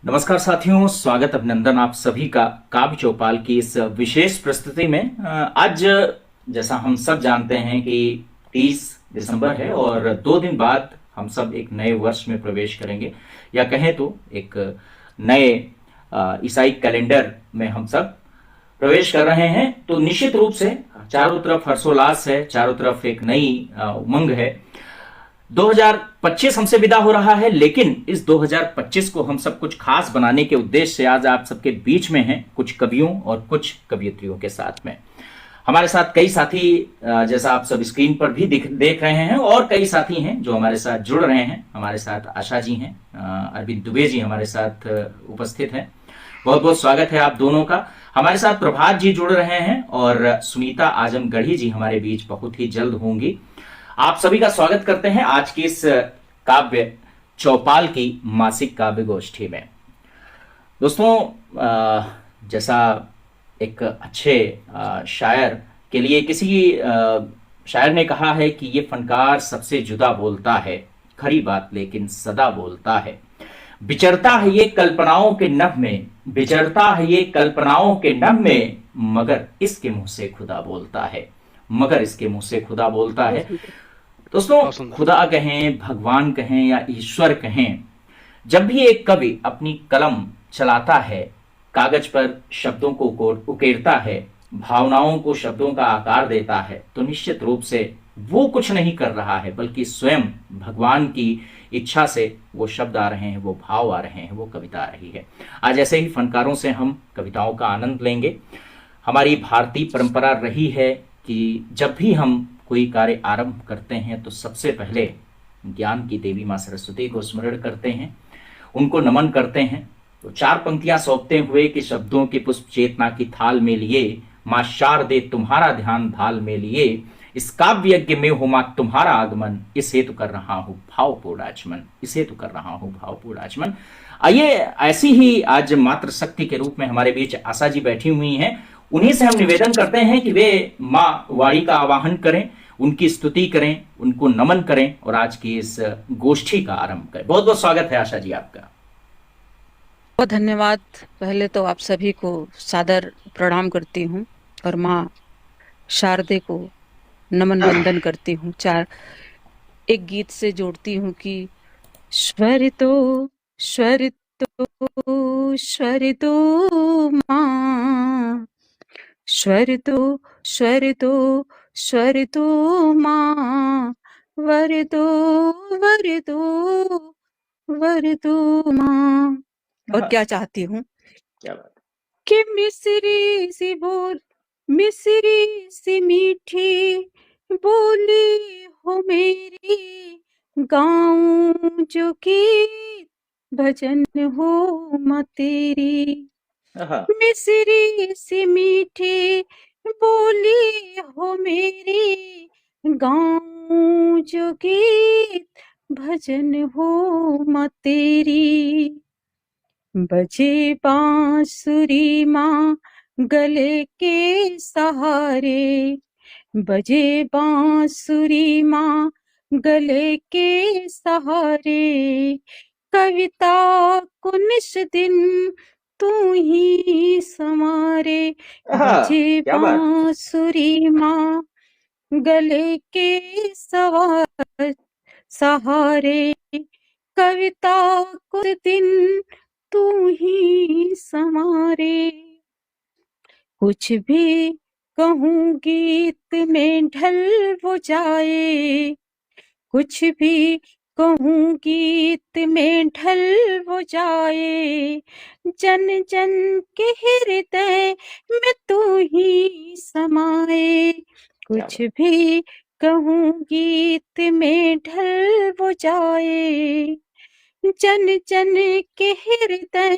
नमस्कार साथियों, स्वागत अभिनंदन आप सभी का काव्य चौपाल की इस विशेष प्रस्तुति में। आज जैसा हम सब जानते हैं कि 30 दिसंबर है और 2 दिन बाद हम सब एक नए वर्ष में प्रवेश करेंगे, या कहें तो एक नए ईसाई कैलेंडर में हम सब प्रवेश कर रहे हैं। तो निश्चित रूप से चारों तरफ हर्षोल्लास है, चारों तरफ एक नई उमंग है। 2025 हमसे विदा हो रहा है, लेकिन इस 2025 को हम सब कुछ खास बनाने के उद्देश्य से आज आप सबके बीच में हैं, कुछ कवियों और कुछ कवियत्रियों के साथ में। हमारे साथ कई साथी जैसा आप सब स्क्रीन पर भी देख रहे हैं, और कई साथी हैं जो हमारे साथ जुड़ रहे हैं। हमारे साथ आशा जी हैं, अरविंद दुबे जी हमारे साथ उपस्थित हैं। बहुत बहुत स्वागत है आप दोनों का। हमारे साथ प्रभात जी जुड़ रहे हैं और सुनीता आजमगढ़ी जी हमारे बीच बहुत ही जल्द होंगी। आप सभी का स्वागत करते हैं आज की इस काव्य चौपाल की मासिक काव्य गोष्ठी में। दोस्तों, जैसा एक अच्छे शायर के लिए किसी शायर ने कहा है कि ये फनकार सबसे जुदा बोलता है, खरी बात लेकिन सदा बोलता है। विचरता है ये कल्पनाओं के नभ में, विचरता है ये कल्पनाओं के नभ में, मगर इसके मुंह से खुदा बोलता है, मगर इसके मुंह से खुदा बोलता है। दोस्तों, खुदा कहें, भगवान कहें या ईश्वर कहें, जब भी एक कवि अपनी कलम चलाता है, कागज पर शब्दों को उकेरता है, भावनाओं को शब्दों का आकार देता है, तो निश्चित रूप से वो कुछ नहीं कर रहा है, बल्कि स्वयं भगवान की इच्छा से वो शब्द आ रहे हैं, वो भाव आ रहे हैं, वो कविता आ रही है। आज ऐसे ही फनकारों से हम कविताओं का आनंद लेंगे। हमारी भारतीय परंपरा रही है कि जब भी हम कोई कार्य आरंभ करते हैं तो सबसे पहले ज्ञान की देवी मां सरस्वती को स्मरण करते हैं, उनको नमन करते हैं। तो 4 पंक्तियां सौंपते हुए कि शब्दों की पुष्प चेतना की थाल में लिए, मां शारदे तुम्हारा ध्यान भाल में लिए, इस काव्य यज्ञ में हो मां तुम्हारा आगमन, इस हेतु कर रहा हूं भावपूर्ण आचमन, इस हेतु कर रहा हूं भावपूर्ण आचमन। आइए, ऐसी ही आज मात्र शक्ति के रूप में हमारे बीच आशा जी बैठी हुई हैं। उन्हीं से हम निवेदन करते हैं कि वे मां वाणी का आवाहन करें, उनकी स्तुति करें, उनको नमन करें और आज की इस गोष्ठी का आरंभ करें। बहुत बहुत स्वागत है आशा जी आपका। बहुत धन्यवाद। पहले तो आप सभी को सादर प्रणाम करती हूँ और माँ शारदे को नमन वंदन करती हूँ। एक गीत से जोड़ती हूँ कि स्वरितो स्वरितो स्वरितो माँ, स्वरितो स्वरितो स्वरितो माँ, वरितो वरितो वरितो माँ। और क्या चाहती हूँ क्या बात कि मिसरी सी मीठी बोली हो मेरी, गाऊं जो गीत भजन हो माँ तेरी। है। मिसरी सी मीठी बोली हो मेरी, गाऊं जो गीत भजन हो माँ तेरी। बजे बांसुरी माँ गले के सहारे, बजे बांसुरी माँ गले के सहारे, कविता को निश दिन तू ही संवारे। बजे क्या बात। बांसुरी माँ गले के सहारे, कविता को दिन तू ही संवारे। कुछ भी कहूँ गीत में ढल वो जाए, कुछ भी कहूँ गीत में ढल वो जाए, जन जन के हृदय में तू ही समाए। कुछ भी कहूँ गीत में ढल वो जाए, जन जन के हृदय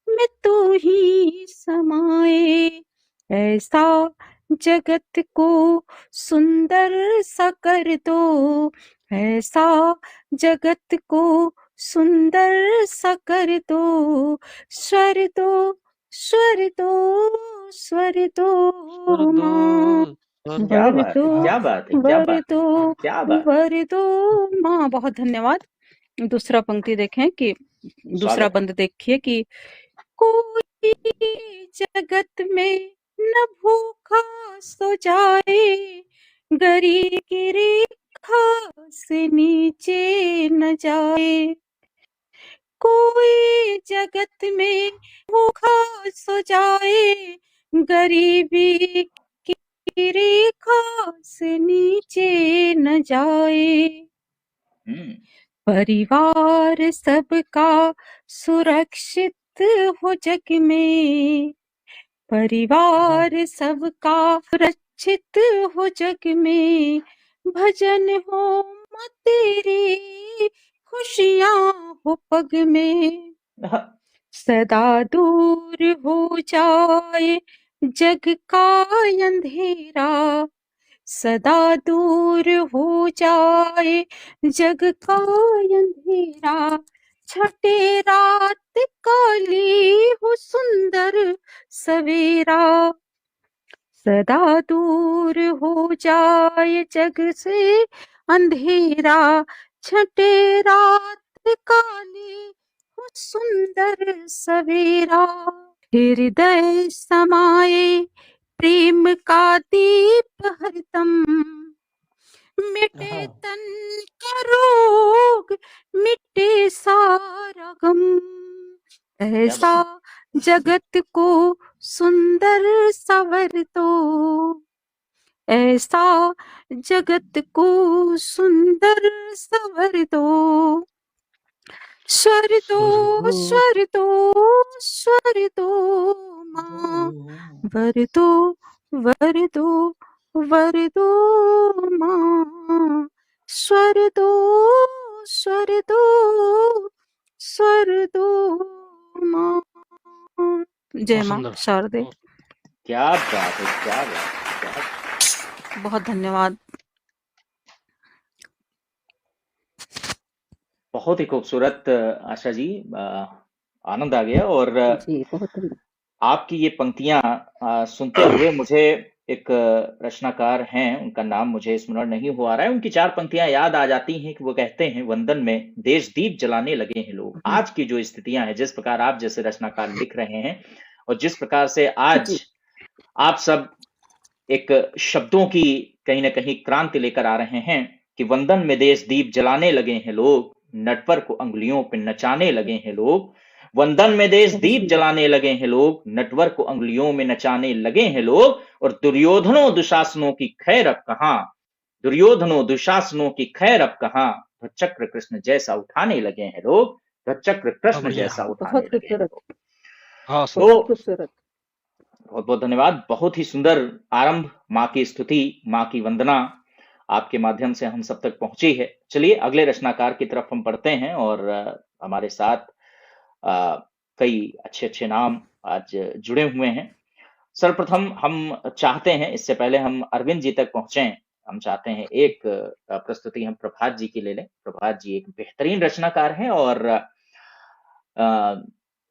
में तू ही समाए। ऐसा जगत को सुंदर सा कर दो, ऐसा जगत को सुंदर सा कर दो, स्वर दो स्वर दो स्वर दो माँ, वर दो क्या बात है, क्या वर बात दो है, क्या बात। वर दो माँ। बहुत धन्यवाद। दूसरा पंक्ति देखें कि दूसरा स्वागत है। बंद देखिए कि कोई जगत में न भूखा सो जाए, गरीब की रेखा से नीचे न जाए। कोई जगत में भूखा सो जाए, गरीबी की रेखा से नीचे न जाए। हम्म। परिवार सबका सुरक्षित हो जग में, परिवार सबका सुरक्षित हो जग में। भजन हो माँ तेरी, खुशियाँ हो पग में। सदा दूर हो जाए जग का अंधेरा, सदा दूर हो जाए जग का अंधेरा। छठे रात काली हो सुंदर सवेरा, सदा दूर हो जाए जग से अंधेरा। छठे रात काली हो सुंदर सवेरा। हृदय समाए प्रेम का दीप हरदम, मिटे तन का रोग, मिटे सारा गम। क्या ऐसा बात। जगत को सुंदर सवर दो, ऐसा जगत को सुंदर सवर दो। स्वर दो स्वर दो स्वर दो माँ, वर दो वर दो वर दो माँ। स्वर दो स्वर दो स्वर दो माँ। जय बहुत माँ सुंदर। शारदे। क्या बात है, क्या बात है, क्या। बहुत धन्यवाद। बहुत ही खूबसूरत आशा जी, आनंद आ गया। और जी बहुत धन्यवाद। आपकी ये पंक्तियां सुनते हुए मुझे एक रचनाकार हैं, उनका नाम मुझे स्मरण नहीं हो आ रहा है, उनकी चार पंक्तियां याद आ जाती हैं कि वो कहते हैं, वंदन में देश दीप जलाने लगे हैं लोग। आज की जो स्थितियां हैं, जिस प्रकार आप जैसे रचनाकार लिख रहे हैं और जिस प्रकार से आज जी आप सब एक शब्दों की कहीं ना कहीं क्रांति लेकर आ रहे हैं कि वंदन में देश दीप जलाने लगे हैं लोग, नटवर को अंगुलियों पे नचाने लगे हैं लोग। वंदन में देश दीप जलाने लगे हैं लोग, नटवर को अंगुलियों में नचाने लगे हैं लोग। और दुर्योधनों दुशासनों की खैर अब कहां, दुर्योधनों दुशासनों की खैर अब कहां, ध्वजचक्र कृष्ण जैसा उठाने लगे हैं लोग, ध्वजचक्र कृष्ण बढ़िया। जैसा उठाने बहुत लगे हैं खूबसूरत, लोग। हाँ तो बहुत खूबसूरत। बहुत बहुत धन्यवाद। बहुत ही सुंदर आरंभ, माँ की स्तुति, माँ की वंदना आपके माध्यम से हम सब तक पहुंची है। चलिए अगले रचनाकार की तरफ हम बढ़ते हैं और हमारे साथ कई अच्छे अच्छे नाम आज जुड़े हुए हैं। सर्वप्रथम हम चाहते हैं, इससे पहले हम अरविंद जी तक पहुंचे, हम चाहते हैं एक प्रस्तुति हम प्रभात जी की ले लें। प्रभात जी एक बेहतरीन रचनाकार हैं और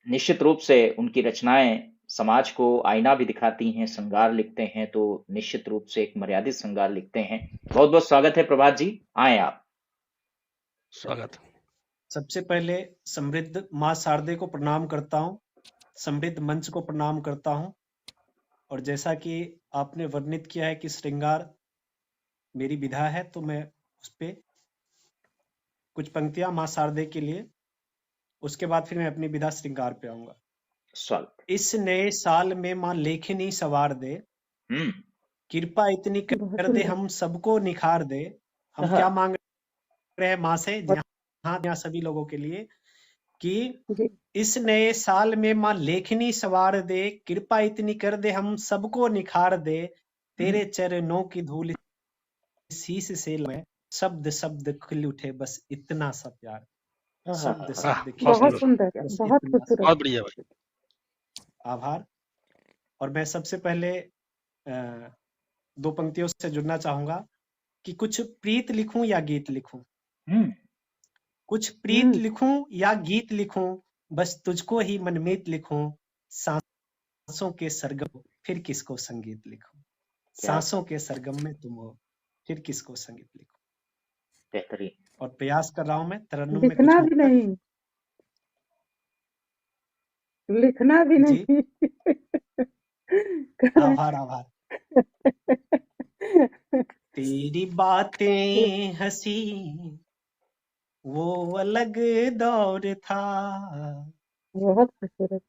निश्चित रूप से उनकी रचनाएं समाज को आईना भी दिखाती हैं। श्रृंगार लिखते हैं तो निश्चित रूप से एक मर्यादित श्रृंगार लिखते हैं। बहुत बहुत स्वागत है प्रभात जी, आए आप। स्वागत। सबसे पहले समृद्ध माँ शारदे को प्रणाम करता हूँ, समृद्ध मंच को प्रणाम करता हूँ। और जैसा कि आपने वर्णित किया है कि श्रृंगार मेरी विधा है, तो मैं उस पे कुछ पंक्तियां माँ शारदे के लिए, उसके बाद फिर मैं अपनी विधा श्रृंगार पे आऊंगा। स्वागत। इस नए साल में माँ लेखनी सवार दे, कृपा इतनी कर दे हम सबको निखार दे। हम क्या मांग रहे हैं माँ से, यहाँ सभी लोगों के लिए, कि इस नए साल में माँ लेखनी सवार दे, कृपा इतनी कर दे हम सबको निखार दे। तेरे चरणों की धूल शीश से मैं, शब्द शब्द खिल उठे बस इतना सा प्यार, शब्द शब्द खिल बहुत उठे सुंदर, बस बहुत इतना सा। खूबसूरत। बहुत बढ़िया भाई। आभार। और मैं सबसे पहले दो पंक्तियों से जुड़ना चाहूंगा कि कुछ प्रीत लिखूं या गीत लिखूं, कुछ प्रीत लिखूं या गीत लिखूं, बस तुझको ही मनमीत लिखूं। सांसों के सरगम फिर किसको संगीत लिखूं, सांसों के सरगम में तुम हो फिर किसको संगीत लिखूं। बेहतरीन। और प्रयास कर रहा हूं मैं तरन्नुम में कुछ लिखना भी नहीं। लिखना भी जी नहीं। आभार आभार। तेरी बातें हंसी वो अलग दौर था, बहुत खूबसूरत।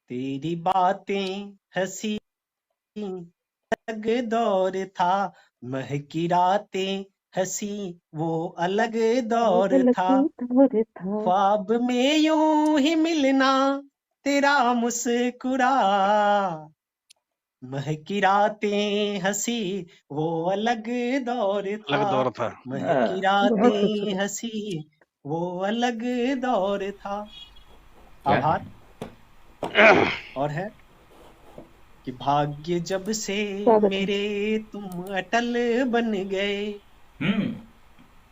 तेरी बातें हंसी अलग दौर था, महकी रातें हंसी वो अलग दौर अलग था, दौर था। ख्वाब में यूं ही मिलना तेरा मुस्कुरा, महकी रातें हंसी वो अलग दौर था, अलग दौर था। महकी बहुत रातें खूबसूरत। हंसी वो अलग दौर था। क्या आभार। है? और है कि भाग्य जब से स्वागत है। मेरे तुम अटल बन गए, हम्म।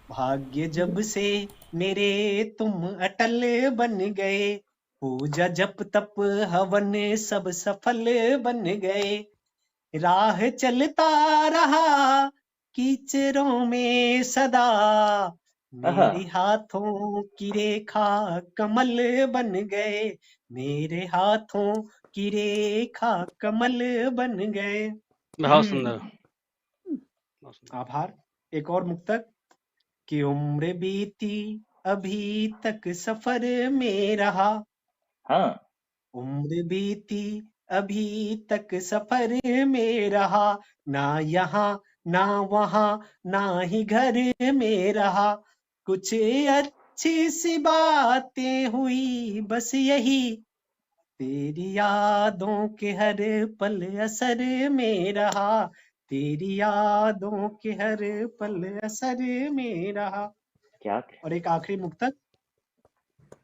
भाग्य जब से मेरे तुम अटल बन गए, पूजा जप तप हवन सब सफल बन गए, राह चलता रहा कीचड़ों में सदा, आहा, मेरे हाथों की रेखा कमल बन गए, मेरे हाथों की रेखा कमल बन गए। बहुत सुंदर, बहुत सुंदर। आभार। एक और मुक्तक कि उम्र बीती अभी तक सफर में रहा, हाँ, उम्र बीती अभी तक सफर में रहा, ना यहाँ ना वहाँ ना ही घर में रहा, कुछ अच्छी सी बातें हुई बस यही, तेरी यादों के हर पल असर में रहा, तेरी यादों के हर पल असर में रहा। क्या और एक आखिरी मुक्तक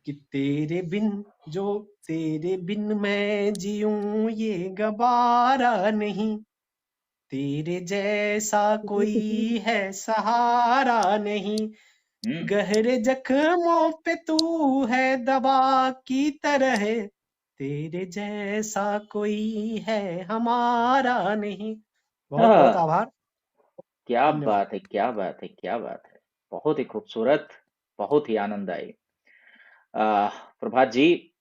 कि तेरे बिन जो तेरे बिन मैं जीऊं ये गवारा नहीं, तेरे जैसा कोई है सहारा नहीं, हम्म। गहरे जख्मों पे तू है दवा की तरह, तेरे जैसा कोई है हमारा नहीं। बहुत बहुत हाँ, आभार। क्या धन्यवाद। बात है, क्या बात है, क्या बात है। बहुत ही खूबसूरत, बहुत ही आनंददायी। प्रभात जी,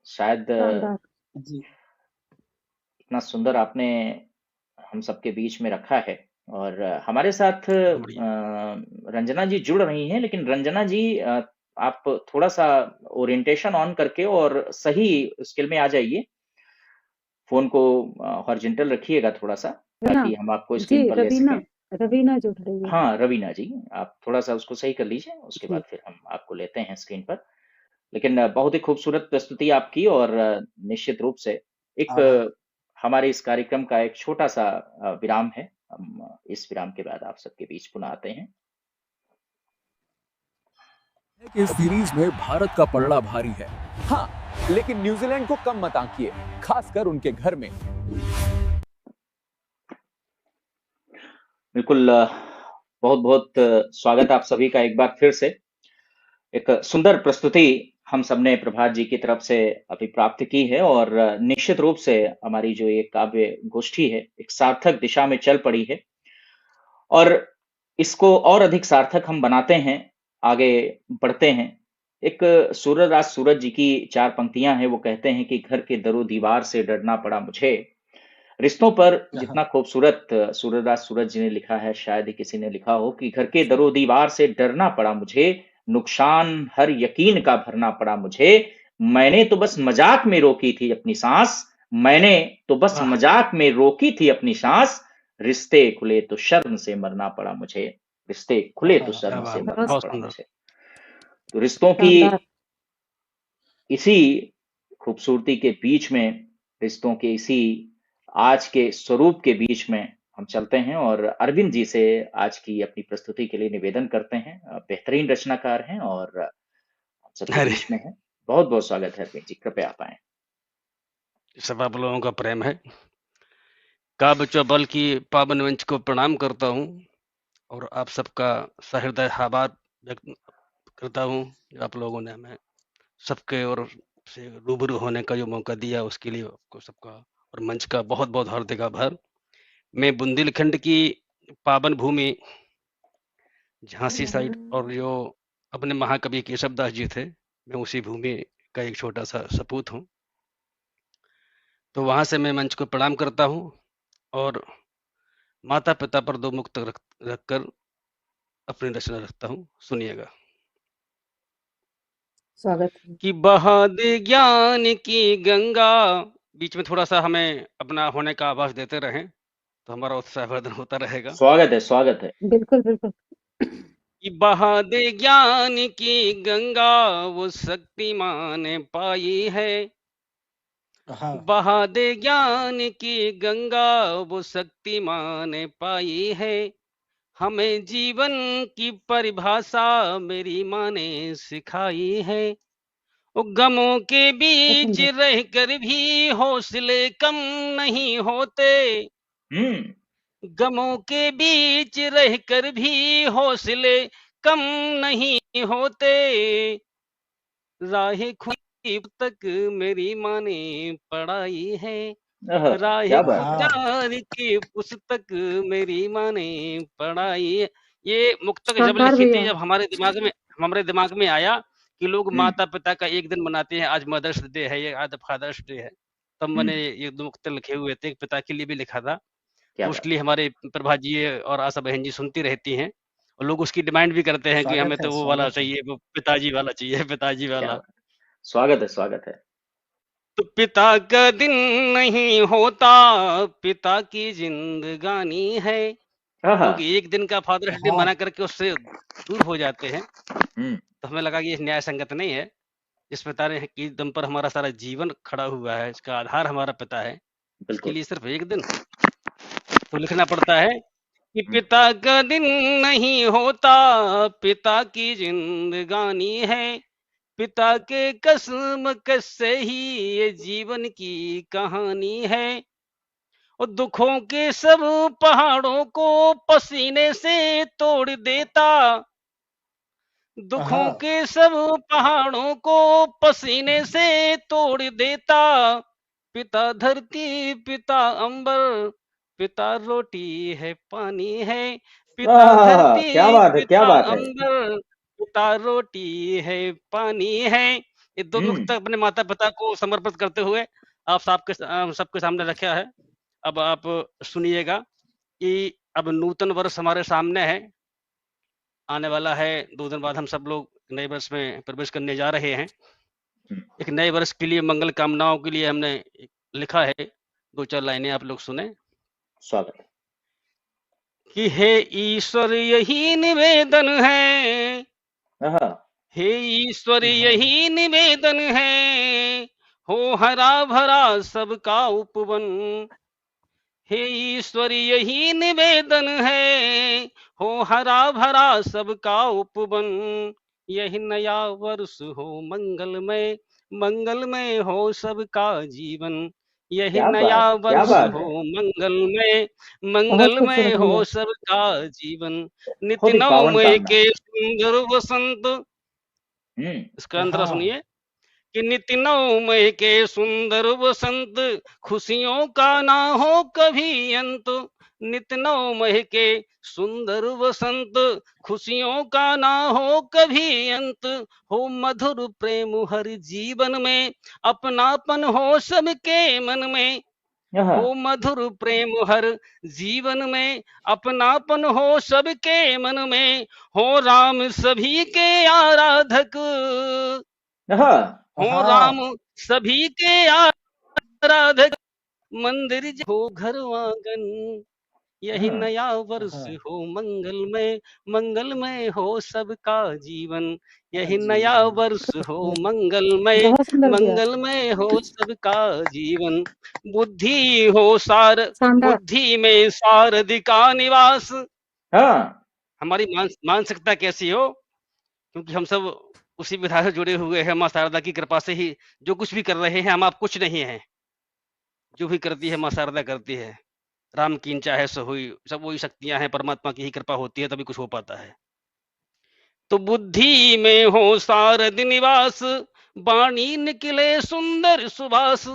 शायद शानदार। जी इतना सुंदर आपने हम सबके बीच में रखा है। और हमारे साथ बहुत बढ़िया। रंजना जी जुड़ रही हैं, लेकिन रंजना जी आप थोड़ा सा ओरिएंटेशन ऑन करके और सही स्किल में आ जाइए। फोन को हॉरिजॉन्टल रखिएगा थोड़ा सा, रवीना ताकि हम आपको जी, स्क्रीन पर ले सकें। रवीना जुड़ रही है। हाँ, रवीना जी, आप थोड़ा सा उसको सही कर लीजिए, उसके जी। बाद फिर हम आपको लेते हैं स्क्रीन पर। लेकिन बहुत ही खूबसूरत प्रस्तुति आपकी, और निश्चित रूप से एक आभार। हमारे इस कार्यक्रम का एक छोटा सा विराम है। हम इस विराम के बाद आप सबके बीच पुनः आते हैं। कि इस सीरीज में भारत का पलड़ा भारी है, हाँ, लेकिन न्यूजीलैंड को कम मत आंकिए, खासकर उनके घर में। बिल्कुल, बहुत बहुत स्वागत आप सभी का एक बार फिर से। एक सुंदर प्रस्तुति हम सबने प्रभात जी की तरफ से अभी प्राप्त की है, और निश्चित रूप से हमारी जो ये काव्य गोष्ठी है एक सार्थक दिशा में चल पड़ी है, और इसको और अधिक सार्थक हम बनाते हैं, आगे बढ़ते हैं। एक सूरजराज सूरज जी की 4 पंक्तियां हैं, वो कहते हैं कि घर के दरो दीवार से डरना पड़ा मुझे। रिश्तों पर जितना खूबसूरत सूरजराज सूरज जी ने लिखा है, शायद ही किसी ने लिखा हो कि घर के दरो दीवार से डरना पड़ा मुझे, नुकसान हर यकीन का भरना पड़ा मुझे, मैंने तो बस मजाक में रोकी थी अपनी सांस, मैंने तो बस वाह मजाक में रोकी थी अपनी सांस, रिश्ते खुले तो शर्म से मरना पड़ा मुझे, रिश्ते खुले तो वाह क्या शर्म से बात, मरना बहुत पड़ा सुंदर। मुझे। तो रिश्तों की शानदार। इसी खूबसूरती के बीच में, रिश्तों के इसी आज के स्वरूप के बीच में हम चलते हैं, और अरविंद जी से आज की अपनी प्रस्तुति के लिए निवेदन करते हैं। बेहतरीन रचनाकार हैं और हम सबके अरे, बीच में हैं। बहुत बहुत स्वागत है अरविंद जी, कृपया आप आए। सब आप लोगों का प्रेम है। काव्य चौबल की पावन मंच को प्रणाम करता हूँ और आप सबका सहृदय आभार व्यक्त करता हूँ। जो आप लोगों ने हमें सबके ओर से रूबरू होने का जो मौका दिया, उसके लिए आपको सबका और मंच का बहुत बहुत हार्दिक आभार। मैं बुंदेलखंड की पावन भूमि झांसी साइड, और जो अपने महाकवि केशवदास जी थे, मैं उसी भूमि का का एक छोटा सा सपूत हूँ। तो वहां से मैं मंच को प्रणाम करता हूँ और माता पिता पर दो मुक्त रखकर अपनी रचना रखता हूँ। सुनिएगा। स्वागत है। कि बहा दे ज्ञान की गंगा, बीच में थोड़ा सा हमें अपना होने का आभास देते रहें तो हमारा उत्साहवर्धन होता रहेगा। स्वागत है। बिल्कुल बिल्कुल। कि बहा दे ज्ञान की गंगा, वो शक्तिमान पाई है। हाँ बहा दे ज्ञान की गंगा, वो शक्तिमान पाई है। हमें जीवन की परिभाषा मेरी माँ ने सिखाई है। वो गमों के बीच रहकर भी हौसले कम नहीं होते। गमों के बीच रहकर भी हौसले कम नहीं होते। राह खुदी तक मेरी माँ ने पढ़ाई है। राह क्या बात हाँ प्यार की पुस्तक मेरी माँ ने पढ़ाई है। ये मुक्तक जब शानदार लिखी थी, भैया। जब हमारे दिमाग में आया कि लोग हम्म, माता पिता का एक दिन मनाते हैं, आज मदर्स डे है, ये आज फादर्स डे है, तब मैंने ये दो मुक्तक लिखे हुए थे। एक पिता के लिए भी लिखा था, क्या तो बात। उसके लिए हमारे प्रभा जी और आशा बहन जी सुनती रहती हैं और लोग उसकी डिमांड भी करते हैं कि हमें तो वो वाला स्वागत है चाहिए, वो पिताजी वाला चाहिए, पिताजी क्या वाला। बात। स्वागत है। तो पिता का दिन नहीं होता, पिता की जिंदगानी है। हाँ लोग एक दिन का फादर्स डे हाँ मना करके उससे दूर हो जाते हैं। हम्म, तो हमें लगा कि ये न्याय संगत नहीं है। जिस पिता ने की दम पर हमारा सारा जीवन खड़ा हुआ है, इसका आधार हमारा पिता है, इसके बिल्कुल। लिए सिर्फ एक दिन तो लिखना पड़ता है कि हम्म, पिता का दिन नहीं होता, पिता की जिंदगानी है। पिता के कसम से ही ये जीवन की कहानी है। और दुखों के सब पहाड़ों को पसीने से तोड़ देता। दुखों हाँ के सब पहाड़ों को पसीने से तोड़ देता। पिता धरती, पिता अंबर, पिता रोटी है पानी है। पिता क्या धरती, बात है, क्या पिता बात है। अंबर, पिता रोटी है पानी है। ये दो मुक्त अपने माता पिता को समर्पित करते हुए आप सबके सामने रखा है। अब आप सुनिएगा कि अब नूतन वर्ष हमारे सामने है, आने वाला है। 2 दिन बाद हम सब लोग नए वर्ष में प्रवेश करने जा रहे हैं। एक नए वर्ष के लिए मंगल कामनाओं के लिए हमने लिखा है, 2-4 लाइनें आप लोग सुने। स्वागत कि हे ईश्वर यही निवेदन है, है। हाँ हे ईश्वर हाँ यही निवेदन है, हो हरा भरा सबका उपवन। हे ईश्वर यही निवेदन है, हो हरा भरा सबका उपवन। यही नया वर्ष हो मंगलमय, मंगलमय हो सबका जीवन। यही क्या नया बात है, क्या वर्ष बात हो है। मंगलमय, बहुत मंगलमय खूबसूरत हो भैया। सबका जीवन। बहुत नित्य ही पावन नवमय कामना। के सुंदर वसंत। हम्म, इसका अंतरा हाँ सुनिए कि नित्य नवमय के सुंदर वसंत, खुशियों का ना हो कभी अंत। नित्य नवमय के सुंदर वसंत, खुशियों का ना हो कभी अंत। हो मधुर प्रेम हर जीवन में, अपनापन हो सबके मन में। हाँ हो मधुर प्रेम हर जीवन में, अपनापन हो सबके मन में। हो राम सभी के आराधक, हाँ हो हाँ राम सभी के आराधक। मंदिर हो घर आंगन, यही हाँ नया वर्ष हाँ हो मंगलमय, मंगलमय हो सबका जीवन। यही नया जीवन वर्ष हो मंगलमय, बहुत सुंदर भैया। मंगलमय हो सबका जीवन। बुद्धि हो सार, शानदार। बुद्धि में सारथी का निवास। हाँ हमारी मानसिकता कैसी हो, क्योंकि हम सब उसी विधा से जुड़े हुए हैं। माँ शारदा की कृपा से ही जो कुछ भी कर रहे हैं, हम आप कुछ नहीं है। जो भी करती है माँ शारदा करती है। राम कीन चाहे सो हुई, सब वही शक्तियां हैं, परमात्मा की ही कृपा होती है तभी कुछ हो पाता है। तो बुद्धि में हो सारथी निवास, वाणी निकले सुंदर सुभाष।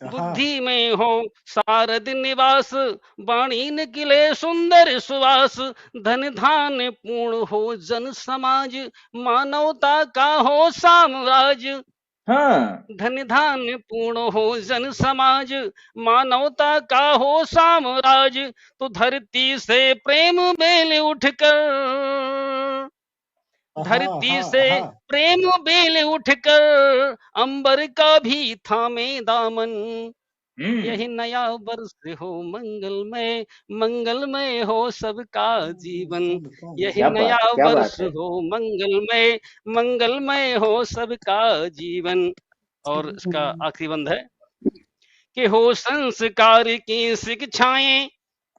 बुद्धि में हो शारद निवास, वाणी निकले सुंदर सुवास, धन धान्य पूर्ण हो जन समाज, मानवता का हो साम्राज्य। हाँ धन धान्य पूर्ण हो जन समाज, मानवता का हो साम्राज्य, तो धरती से प्रेम बेल उठकर, धरती से प्रेम बेल उठकर, अंबर का भी थामे दामन। यही नया वर्ष हो मंगलमय, मंगलमय हो सबका जीवन। यही क्या नया बात, क्या वर्ष बात है। हो मंगलमय, मंगलमय हो सबका जीवन। और इसका आखिरी बंद है कि हो संस्कार की शिक्षाएं,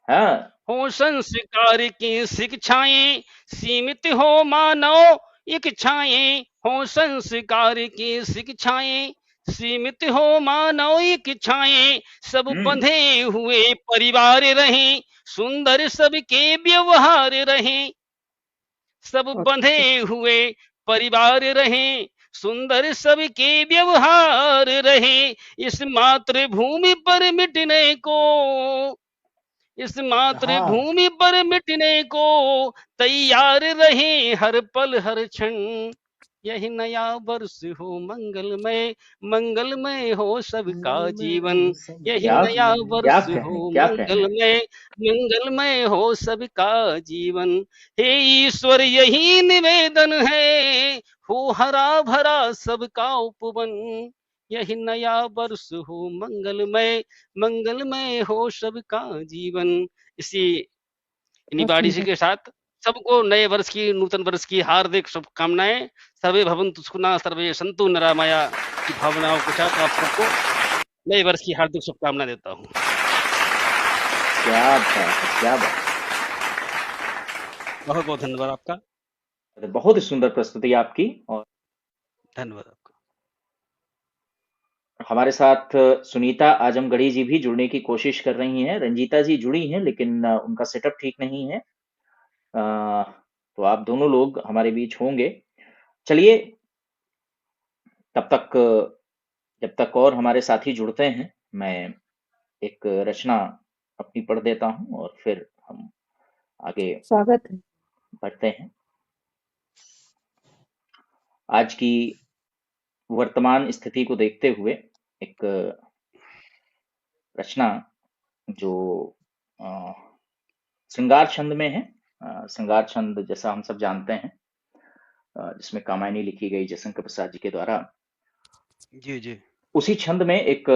हाँ हो संस्कार की शिक्षाएं, सीमित हो मानव इच्छाएं, हो संस्कार की शिक्षाएं, सीमित हो मानव इच्छाएं, सब बंधे हुए परिवार रहें, सुंदर सबके व्यवहार रहें, सब बंधे हुए परिवार रहें, सुंदर सबके व्यवहार रहें, इस मातृभूमि पर मिटने को, इस मातृभूमि पर मिटने को तैयार रहे हर पल हर क्षण। यही नया वर्ष हो मंगलमय, मंगलमय हो सबका जीवन। यही नया वर्ष हो मंगलमय, मंगलमय हो सबका जीवन। हे ईश्वर यही निवेदन है, हो हरा भरा सबका उपवन। यही नया वर्ष हो मंगलमय, मंगलमय हो सबका जीवन। इन्हीं बाड़ी के साथ सबको नए वर्ष की, नूतन वर्ष की हार्दिक शुभकामनाएं। सर्वे भवन्तु सुखिनः, सर्वे सन्तु निरामया की भावनाओं के साथ आप सबको नए वर्ष की हार्दिक शुभकामना देता हूँ। क्या बात, क्या बात। बहुत बहुत धन्यवाद आपका। बहुत ही सुंदर प्रस्तुति आपकी। और धन्यवाद आपका। हमारे साथ सुनीता आजमगढ़ी जी भी जुड़ने की कोशिश कर रही हैं। रंजीता जी जुड़ी हैं लेकिन उनका सेटअप ठीक नहीं है। तो आप दोनों लोग हमारे बीच होंगे। चलिए तब तक, जब तक और हमारे साथी जुड़ते हैं, मैं एक रचना अपनी पढ़ देता हूं और फिर हम आगे स्वागत है। बढ़ते हैं। आज की वर्तमान स्थिति को देखते हुए एक रचना जो श्रृंगार छंद में है। श्रृंगार छंद जैसा हम सब जानते हैं, जिसमें कामायनी लिखी गई जयशंकर प्रसाद जी के द्वारा। जी जी। उसी छंद में एक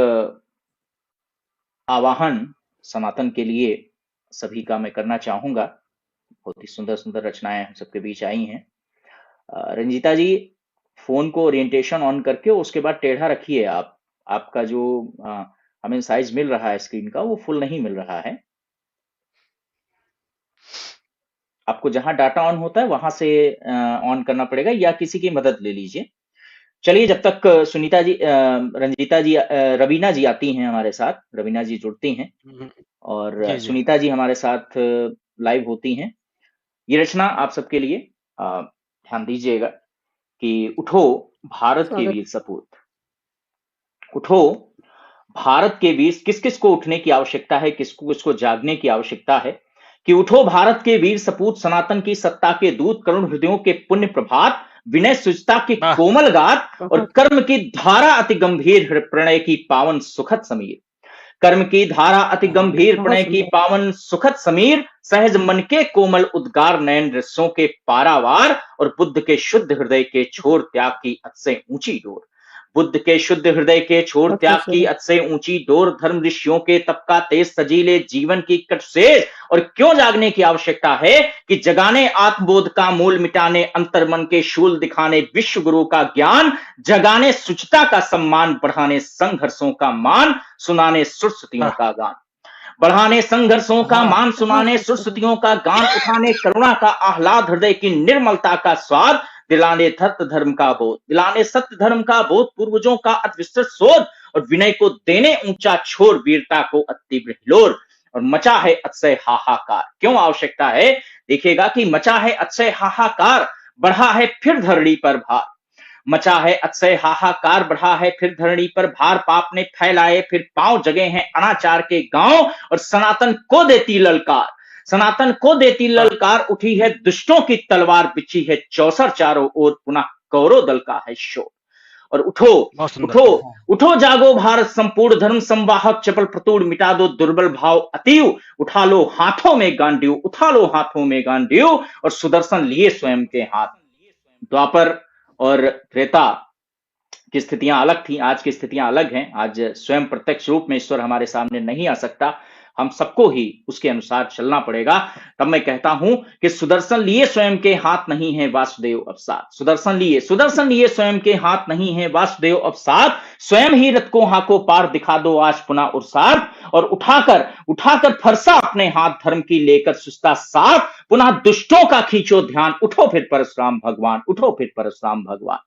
आवाहन सनातन के लिए सभी का मैं करना चाहूंगा। बहुत ही सुंदर सुंदर रचनाएं हम सबके बीच आई हैं। रंजीता जी, फोन को ओरिएंटेशन ऑन करके उसके बाद टेढ़ा रखिए। आपका जो हमें साइज मिल रहा है स्क्रीन का, वो फुल नहीं मिल रहा है। आपको जहां डाटा ऑन होता है वहां से ऑन करना पड़ेगा या किसी की मदद ले लीजिए। चलिए, जब तक सुनीता जी, रंजीता जी, रवीना जी आती हैं हमारे साथ, रवीना जी जुड़ती हैं और जी, जी। सुनीता जी हमारे साथ लाइव होती हैं। ये रचना आप सबके लिए, ध्यान दीजिएगा कि उठो भारत के वीर सपूत, उठो भारत के वीर। किस किस को उठने की आवश्यकता है, किसको किसको जागने की आवश्यकता है कि उठो भारत के वीर सपूत, सनातन की सत्ता के दूत, करुण हृदयों के पुण्य प्रभात, विनय सुचिता की कोमल गात और कर्म की धारा अति गंभीर प्रणय की पावन सुखद समीर। कर्म की धारा अति गंभीर प्रणय की पावन सुखद समीर, सहज मन के कोमल उद्गार, नयन रस्सों के पारावार और बुद्ध के शुद्ध हृदय के छोर त्याग की अत से ऊंची डोर। बुद्ध के शुद्ध हृदय के छोर त्याग की अत से ऊंची डोर, धर्म ऋषियों के तप का तेज सजीले जीवन की कट शेष। और क्यों जागने की आवश्यकता है कि जगाने आत्मबोध का मूल, मिटाने अंतर्मन के शूल, दिखाने विश्व गुरु का ज्ञान, जगाने सुचिता का सम्मान, बढ़ाने संघर्षों का मान, सुनाने सुरस्तुतियों का गान। बढ़ाने संघर्षों का मान, सुनाने सुरस्तुतियों का गान, उठाने करुणा का आह्लाद, हृदय की निर्मलता का स्वाद, दिलाने सत्य धर्म का बोध, दिलाने सत्य धर्म का बोध, पूर्वजों का अति विस्तृत शोध और विनय को देने ऊंचा छोर, वीरता को अति हिलोर। और मचा है अतिशय हाहाकार। क्यों आवश्यकता है? देखिएगा कि मचा है अतिशय हाहाकार, बढ़ा है फिर धरणी पर भार, मचा है अतिशय हाहाकार बढ़ा है फिर धरणी पर भार पाप ने फैलाए फिर पांव जगे हैं अनाचार के गांव और सनातन को देती ललकार। सनातन को देती ललकार उठी है दुष्टों की तलवार बिछी है चौसर चारों ओर पुनः कौरव दल का है शोर। और उठो बहुत सुंदर। उठो उठो जागो भारत संपूर्ण धर्म संवाहक चपल प्रतुड़ मिटा दो दुर्बल भाव अतीव। उठा लो हाथों में गांडीव उठा लो हाथों में गांडीव और सुदर्शन लिए स्वयं के हाथ। द्वापर और त्रेता की स्थितियां अलग थी, आज की स्थितियां अलग हैं। आज स्वयं प्रत्यक्ष रूप में ईश्वर हमारे सामने नहीं आ सकता, हम सबको ही उसके अनुसार चलना पड़ेगा। तब मैं कहता हूं कि सुदर्शन लिए स्वयं के हाथ नहीं है वासुदेव अवसाद। सुदर्शन लिए स्वयं के हाथ नहीं है वासुदेव अवसाद। स्वयं ही रथ को हाको पार दिखा दो आज पुनः उर्साद। और उठाकर फरसा अपने हाथ धर्म की लेकर सुस्ता साथ। पुनः दुष्टों का खींचो ध्यान उठो फिर परशुराम भगवान उठो फिर परशुराम भगवान।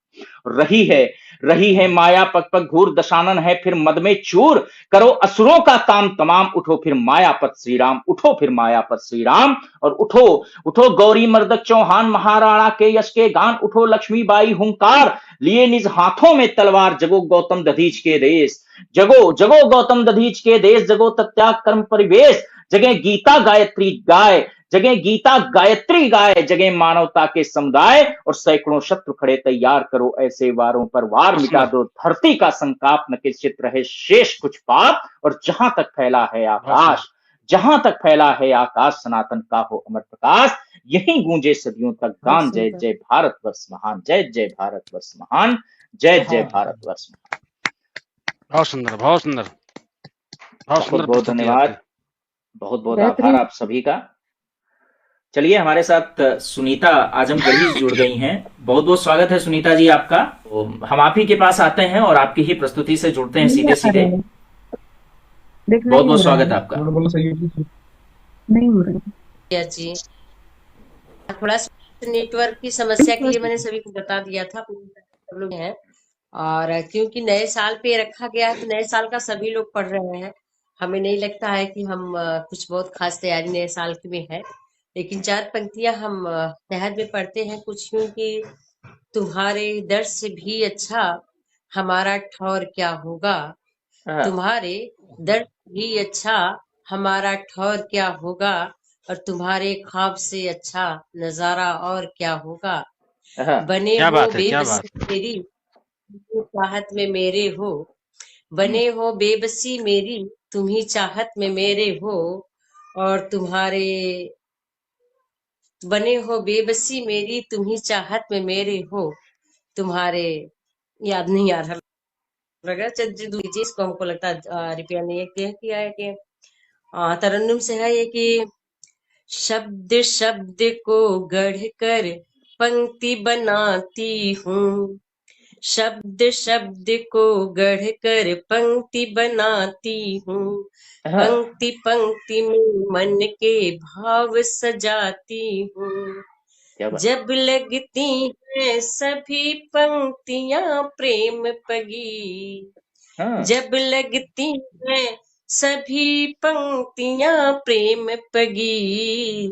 रही है माया पग पग घूर दशानन है फिर मद में चूर। करो असुरों का ताम तमाम उठो फिर मायापत श्री राम उठो फिर मायापत श्री राम। और उठो गौरी मर्दक चौहान महाराणा के यश के गान। उठो लक्ष्मीबाई हुंकार लिए निज हाथों में तलवार। जगो गौतम दधीच के देश जगो गौतम दधीच के देश। जगो तत्याग कर्म परिवेश जगह गीता गायत्री गाय जगह मानवता के समुदाय। और सैकड़ों शत्रु खड़े तैयार करो ऐसे वारों पर वार। मिटा दो धरती का संकाप न किंचित रहे शेष कुछ पाप। और जहां तक फैला है आकाश सनातन का हो अमर प्रकाश। यही गूंजे सदियों तक गान जय जय भारतवर्ष महान जय जय भारतवर्ष महान जय जय भारतवर्ष महान। बहुत सुंदर बहुत सुंदर बहुत धन्यवाद, बहुत बहुत आभार आप सभी का। चलिए हमारे साथ सुनीता आजमगढ़ी जुड़ गई हैं। बहुत बहुत स्वागत है सुनीता जी आपका। तो हम आप ही के पास आते हैं और आपकी ही प्रस्तुति से जुड़ते हैं सीधे सीधे। बहुत बहुत स्वागत आपका। नहीं हो रहा जी, थोड़ा नेटवर्क की समस्या के लिए मैंने सभी को बता दिया था सब लोग हैं। और क्योंकि नए साल पे रखा गया है तो नए साल का सभी लोग पढ़ रहे हैं। हमें नहीं लगता है कि हम कुछ बहुत खास तैयारी नए साल की में है, लेकिन 4 पंक्तियां हम तहत में पढ़ते हैं कुछ यूं कि तुम्हारे दर्द से भी अच्छा हमारा ठौर क्या होगा। तुम्हारे दर्द भी अच्छा हमारा ठौर क्या होगा। और तुम्हारे ख्वाब से अच्छा नजारा और क्या होगा। बने क्या हो बात है, क्या बेबसी मेरी तुम चाहत में मेरे हो। बने हो बेबसी मेरी तुम ही चाहत में मेरे हो। और तुम्हारे बने हो बेबसी मेरी तुम ही चाहत में मेरे हो। तुम्हारे याद नहीं आ रहा लगा दीजिए इसको, हमको लगता है रिपेयर नहीं है किया है कि तरन्नुम से है ये कि शब्द शब्द को गढ़ कर पंक्ति बनाती हूँ। शब्द शब्द को गढ़ कर पंक्ति बनाती हूँ। पंक्ति पंक्ति में मन के भाव सजाती हूँ। जब लगती है सभी पंक्तियां प्रेम पगी। जब लगती है सभी पंक्तियां प्रेम पगी।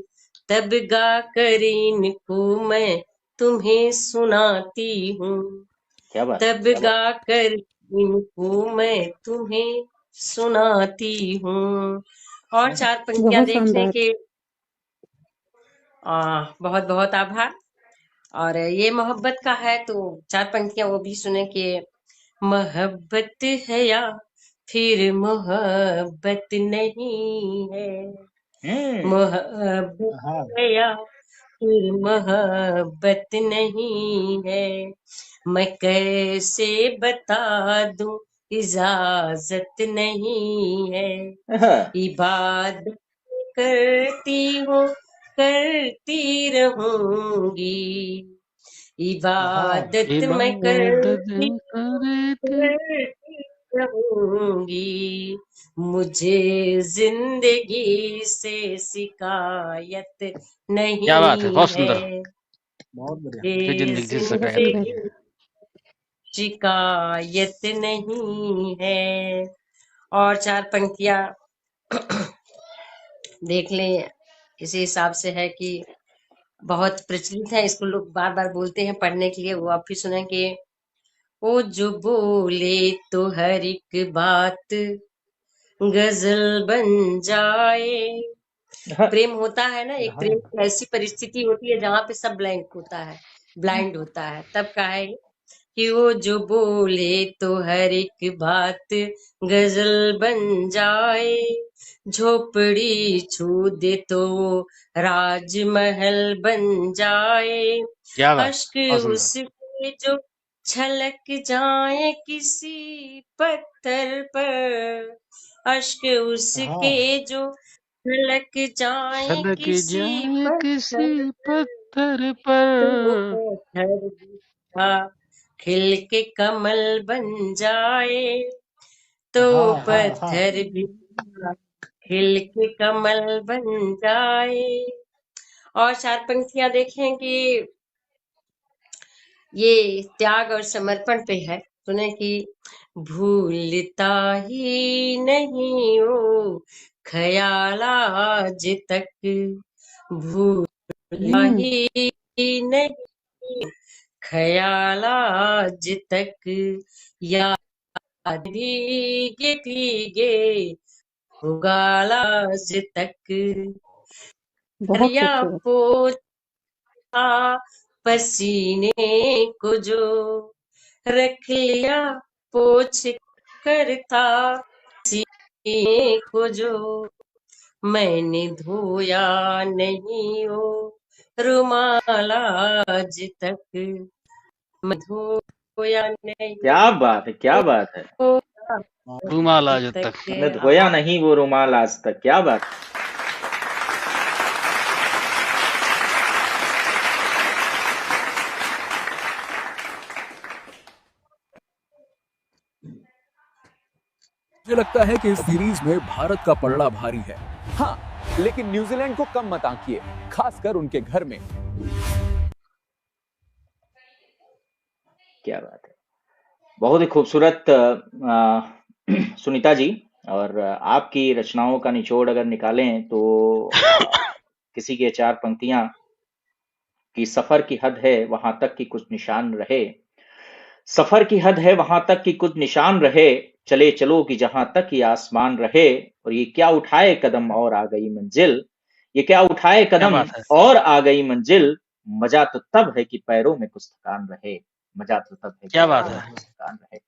तब गा कर इनको मैं तुम्हें सुनाती हूँ। तब गा कर इनको मैं तुम्हें सुनाती हूँ। और 4 पंक्तियां देखने के बहुत बहुत आभार। और ये मोहब्बत का है तो 4 पंक्तियां वो भी सुने कि मोहब्बत है या फिर मोहब्बत नहीं है। मोहब्बत है या फिर मोहब्बत नहीं है। मैं कैसे बता दूं इजाजत नहीं है। इबादत करती हूँ करती रहूंगी। इबादत मैं करती रहूंगी। मुझे जिंदगी से शिकायत नहीं क्या बात है, बहुत सुंदर। है। बहुत बढ़िया। जिंदगी से शिकायत नहीं है। और 4 पंक्तियां देख लें इसी हिसाब से है कि बहुत प्रचलित है, इसको लोग बार बार बोलते हैं पढ़ने के लिए। वो आप भी सुनेंगे वो जो बोले तो हर एक बात गजल बन जाए। प्रेम होता है ना, एक हाँ प्रेम की ऐसी परिस्थिति होती है जहां पे सब ब्लैंक होता है, ब्लाइंड होता है, तब का है कि वो जो बोले तो हर एक बात गजल बन जाए। झोपड़ी छू दे तो वो राजमहल बन जाए। क्या बात, अश्क बहुत सुंदर। उसके जो छलक जाए किसी पत्थर पर, अश्क उसके हाँ जो छलक जाए छलक किसी जाए किसी पत्थर पर, पत्थर तो पर। पत्थर भी खिल के कमल बन जाए। तो हाँ हाँ हाँ पत्थर भी खिल के कमल बन जाए। और चार पंक्तियां देखें कि ये त्याग और समर्पण पे है। सुने कि भूलता ही नहीं वो ख्याल आज तक, भूलता ही नहीं ख्याल आज तक, याद भीगे भीगे उगाल आज तक। बहुत दरिया खूबसूरत। पोछा पसीने को जो, रख लिया पोछ करता पसीने को जो, मैंने धोया नहीं वो रुमाल आज तक, मैं धोया नहीं क्या बात है, क्या बात है। वो रूमाल आज आज तक। तक। हमने धोया नहीं वो रुमाल आज तक, क्या बात। मुझे लगता है कि इस सीरीज में भारत का पलड़ा भारी है। हाँ, लेकिन न्यूजीलैंड को कम मत आंकिए, खासकर उनके घर में। क्या बात है, बहुत ही खूबसूरत सुनीता जी। और आपकी रचनाओं का निचोड़ अगर निकालें तो किसी के चार पंक्तियां कि सफर की हद है वहां तक कि कुछ निशान रहे, सफर की हद है वहां तक कि कुछ निशान रहे, चले चलो कि जहां तक ये आसमान रहे, और ये क्या उठाए कदम और आ गई मंजिल, ये क्या उठाए क्या कदम बात है, और आ गई मंजिल, मजा तो तब है कि पैरों में कुछ थकान रहे, मजा तो तब है कि क्या बात पैरों है। में कुछ थकान रहे।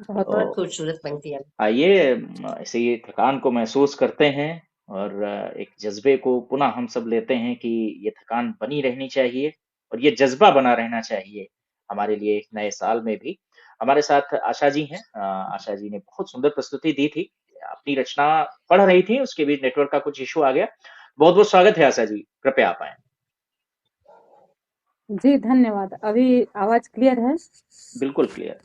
बहुत तो खूबसूरत पंक्तियां। आइए ऐसे ये थकान को महसूस करते हैं और एक जज्बे को पुनः हम सब लेते हैं कि ये थकान बनी रहनी चाहिए और ये जज्बा बना रहना चाहिए हमारे लिए नए साल में भी। हमारे साथ आशा जी हैं। आशा जी ने बहुत सुंदर प्रस्तुति दी थी, अपनी रचना पढ़ रही थी, उसके बीच नेटवर्क का कुछ इशू आ गया। बहुत बहुत स्वागत है आशा जी, कृपया आप आए। जी धन्यवाद। अभी आवाज क्लियर है? बिल्कुल क्लियर।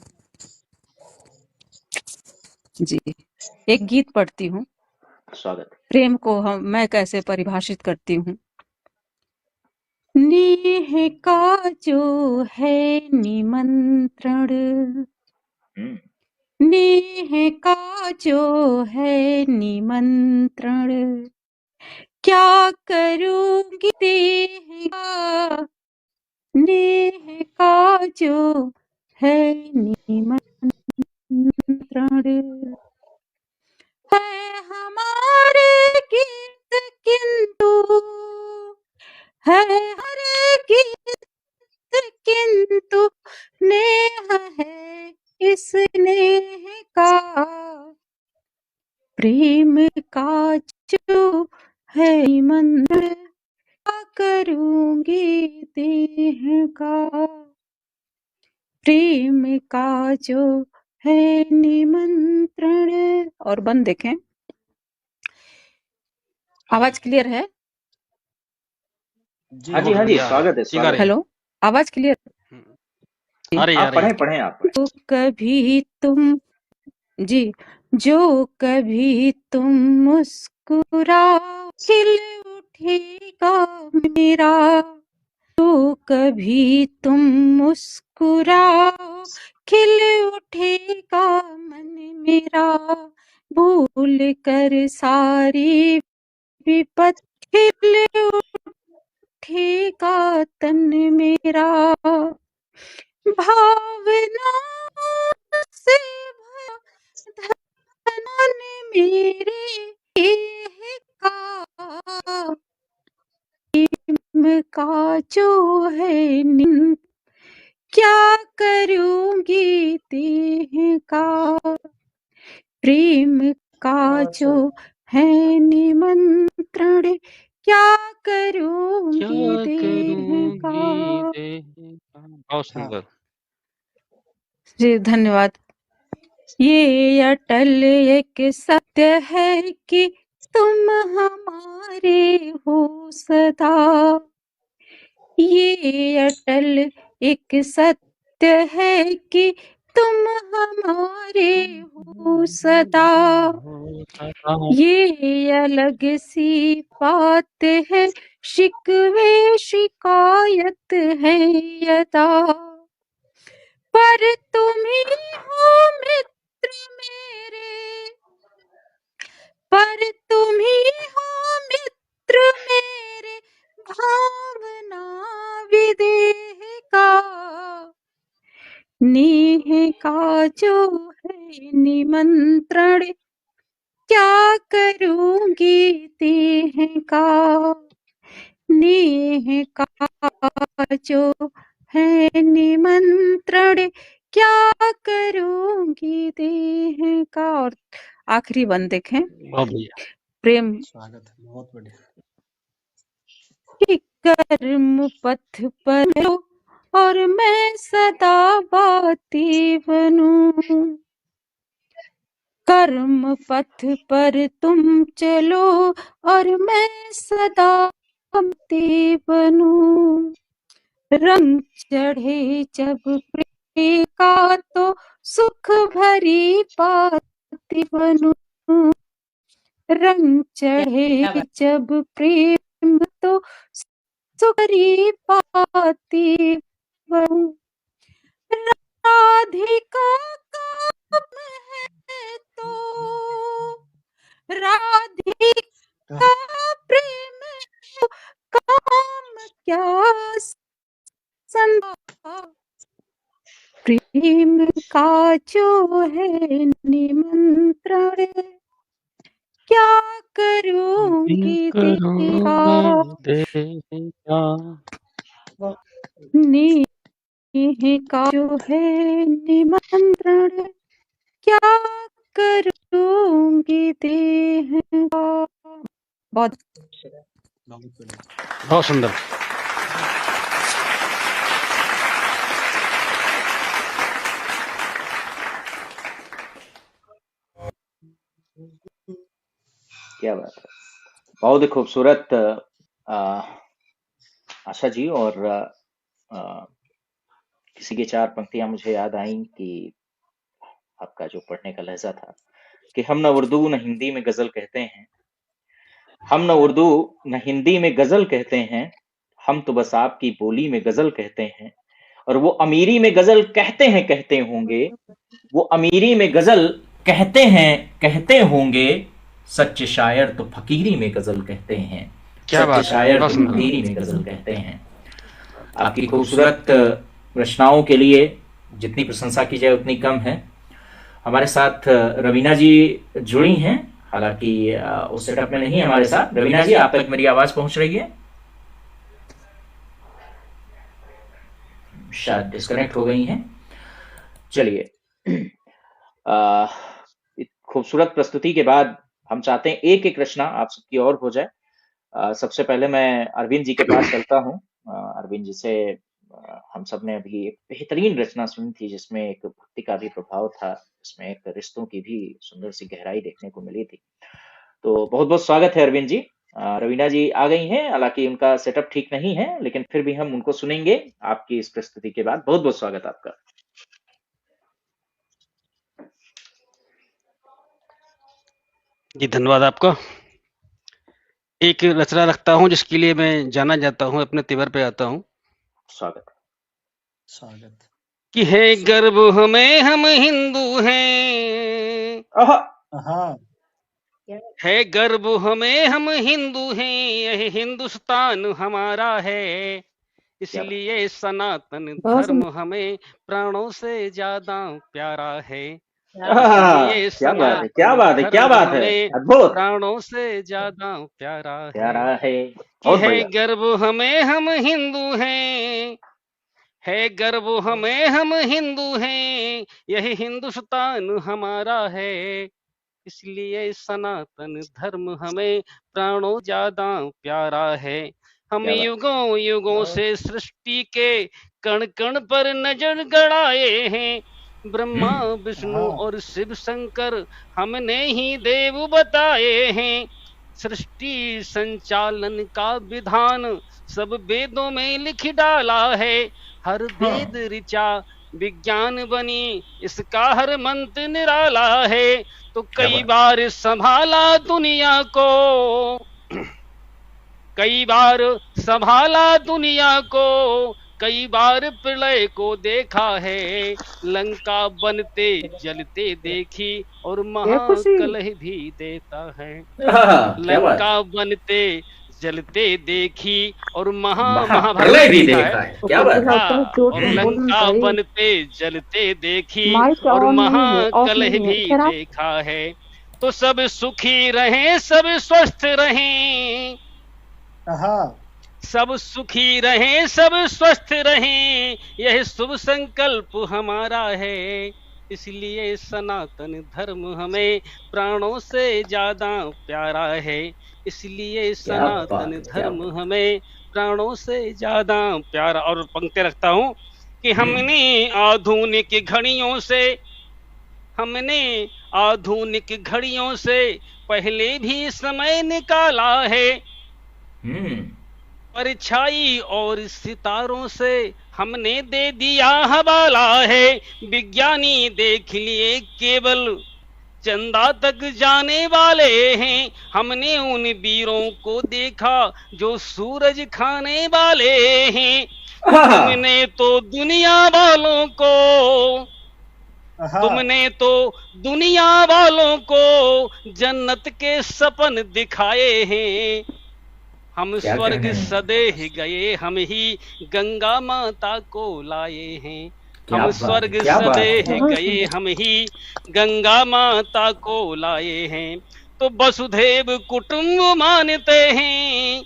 जी, एक गीत पढ़ती हूँ। स्वागत। प्रेम को मैं कैसे परिभाषित करती हूँ। नेह का जो है निमंत्रण, हम्म, नेह का जो है निमंत्रण, क्या करूंगी देह का, नेह का जो है निमंत्रण, है हमारे गीत किंतु, है हमारे गीत किंतु, नेह है इस नेह का, प्रेम का जो है मंत्र, क्या करूंगी देह का, प्रेम का जो है निमंत्रण। और बंद देखें, आवाज क्लियर है? जी हाँ जी, बहुत हाँ जी, बढ़िया है, स्वागत है, ठीक आ स्वागत रही है। है। हेलो, आवाज क्लियर? आ रही है, आ आप रही है। पढ़ें, पढ़ें, आप पढ़ें। तो कभी तुम, जी, जो कभी तुम मुस्कुराओ खिल उठेगा मेरा, तो कभी तुम मुस्कुराओ खिल उठेगा मन मेरा, भूल कर सारी विपत खिल उठेगा तन मेरा, भावना जो है क्या करूंगी देह का, प्रेम का जो है निमंत्रण क्या करूंगी देह का। बहुत सुंदर। जी धन्यवाद। ये अटल एक सत्य है कि तुम हमारे हो सदा, ये अटल एक सत्य है कि तुम हमारे हो सदा, ये अलग सी बात है शिकवे शिकायत है यदा, पर तुम ही हो मित्र मेरे, पर तुम ही हो मित्र मेरे, भावना विदेह का, नेह का जो है निमंत्रण क्या करूंगी देह का, नेह का जो है निमंत्रण क्या करूंगी देह का। और आखिरी बंद देखें, बहुत बढ़िया। प्रेम स्वागत है, बहुत बढ़िया। कि कर्म पथ पर हो और मैं सदा बाती बनूं, कर्म पथ पर तुम चलो और मैं सदा बाती बनूं, रंग चढ़े जब प्रेम का तो सुख भरी बाती बनूं, रंग चढ़े जब प्रेम तो सुख भरी बाती बनूं, राधिका काम है तो राधिका प्रेम है, काम क्या संभा, प्रेम का जो है निमंत्रण क्या करूंगी तेरा, नेह का जो है निमंत्रण क्या करूंगी देह का। बहुत बहुत सुंदर। क्या बात है, बहुत ही खूबसूरत आशा जी। और किसी की चार पंक्तियां मुझे याद आई कि आपका जो पढ़ने का लहजा था कि हम न उर्दू न हिंदी में गजल कहते हैं, हम न उर्दू न हिंदी में गजल कहते हैं, हम तो बस आपकी बोली में गजल कहते हैं, और वो अमीरी में गजल कहते होंगे, वो अमीरी में गजल कहते होंगे, सच्चे शायर तो फकीरी में गजल कहते हैं, क्या सच्चे बात है, शायर बहुत तो सुंदर। फकीरी में गजल कहते हैं। आपकी खूबसूरत रचनाओं के लिए जितनी प्रशंसा की जाए उतनी कम है। हमारे साथ रवीना जी जुड़ी हैं, हालांकि उस सेटअप में नहीं है हमारे साथ। रवीना जी, आप तक मेरी आवाज पहुंच रही है? शायद डिस्कनेक्ट हो गई हैं। चलिए, खूबसूरत प्रस्तुति के बाद हम चाहते हैं एक एक रचना आप सबकी और हो जाए। सबसे पहले मैं अरविंद जी के पास चलता हूँ। अरविंद जी से हम सब ने अभी एक बेहतरीन रचना सुनी थी जिसमें एक भक्ति का भी प्रभाव था, जिसमें एक रिश्तों की भी सुंदर सी गहराई देखने को मिली थी। तो बहुत बहुत स्वागत है अरविंद जी। रवीना जी आ गई हैं, हालांकि उनका सेटअप ठीक नहीं है, लेकिन फिर भी हम उनको सुनेंगे आपकी इस प्रस्तुति के बाद। बहुत बहुत स्वागत आपका। जी धन्यवाद आपका। एक रचना रखता हूँ जिसके लिए मैं जाना जाता हूँ, अपने तिवर पे आता हूँ। स्वागत स्वागत। कि है गर्व हमें, हम हिंदू हैं, हाँ, है गर्व हमें, हम हिंदू हैं, यह हिंदुस्तान हमारा है, इसलिए सनातन धर्म हमें प्राणों से ज्यादा प्यारा है, इसलिए क्या बात है, सनातन क्या बात है, क्या धर्म बात है, हमें अद्भुत, प्राणों से ज्यादा प्यारा प्यारा है। है। कि बहुत है बढ़िया। गर्व हमें हम हिंदू हैं, है गर्व हमें हम हिंदू हैं, यही हिंदुस्तान हमारा है, इसलिए सनातन धर्म हमें प्राणों ज्यादा प्यारा है। हम क्या बात। युगों युगों से सृष्टि के कण कण पर नजर गड़ाए हैं, ब्रह्मा विष्णु हाँ और शिव शंकर हमने ही देव बताए हैं, सृष्टि संचालन का विधान सब वेदों में लिख डाला है, हर वेद ऋचा विज्ञान बनी, इसका हर मंत्र निराला है, तो क्या कई बात। बार संभाला दुनिया को, कई बार संभाला दुनिया को, कई बार प्रलय को देखा है, लंका बनते जलते देखी और महाकलह भी देता है, हाँ, क्या बात। लंका बनते जलते देखी और महाभारत महाप्रलय में भी लिखा देखा है। है, क्या बात। हाँ, और लंका बनते जलते देखी और महाकलह भी देखा है, तो सब सुखी रहें, सब स्वस्थ रहें, हाँ सब सुखी रहें, सब स्वस्थ रहें, यह शुभ संकल्प हमारा है, इसलिए सनातन धर्म हमें प्राणों से ज्यादा प्यारा है, इसलिए क्या सनातन बात है, क्या धर्म बात। हमें प्राणों से ज्यादा प्यारा। और पंक्ति रखता हूँ कि हमने आधुनिक घड़ियों से, हमने आधुनिक घड़ियों से पहले भी समय निकाला है, परछाई और सितारों से हमने दे दिया हवाला है, विज्ञानी देख लिए केवल चंदा तक जाने वाले हैं, हमने उन वीरों को देखा जो सूरज खाने वाले हैं, तुमने तो दुनिया वालों को, तुमने तो दुनिया वालों को जन्नत के सपन दिखाए हैं, हम स्वर्ग सदेह गए, हम ही गंगा माता को लाए हैं, हम स्वर्ग सदेह गए, हम ही गंगा माता को लाए हैं, तो वसुधैव कुटुंब मानते हैं,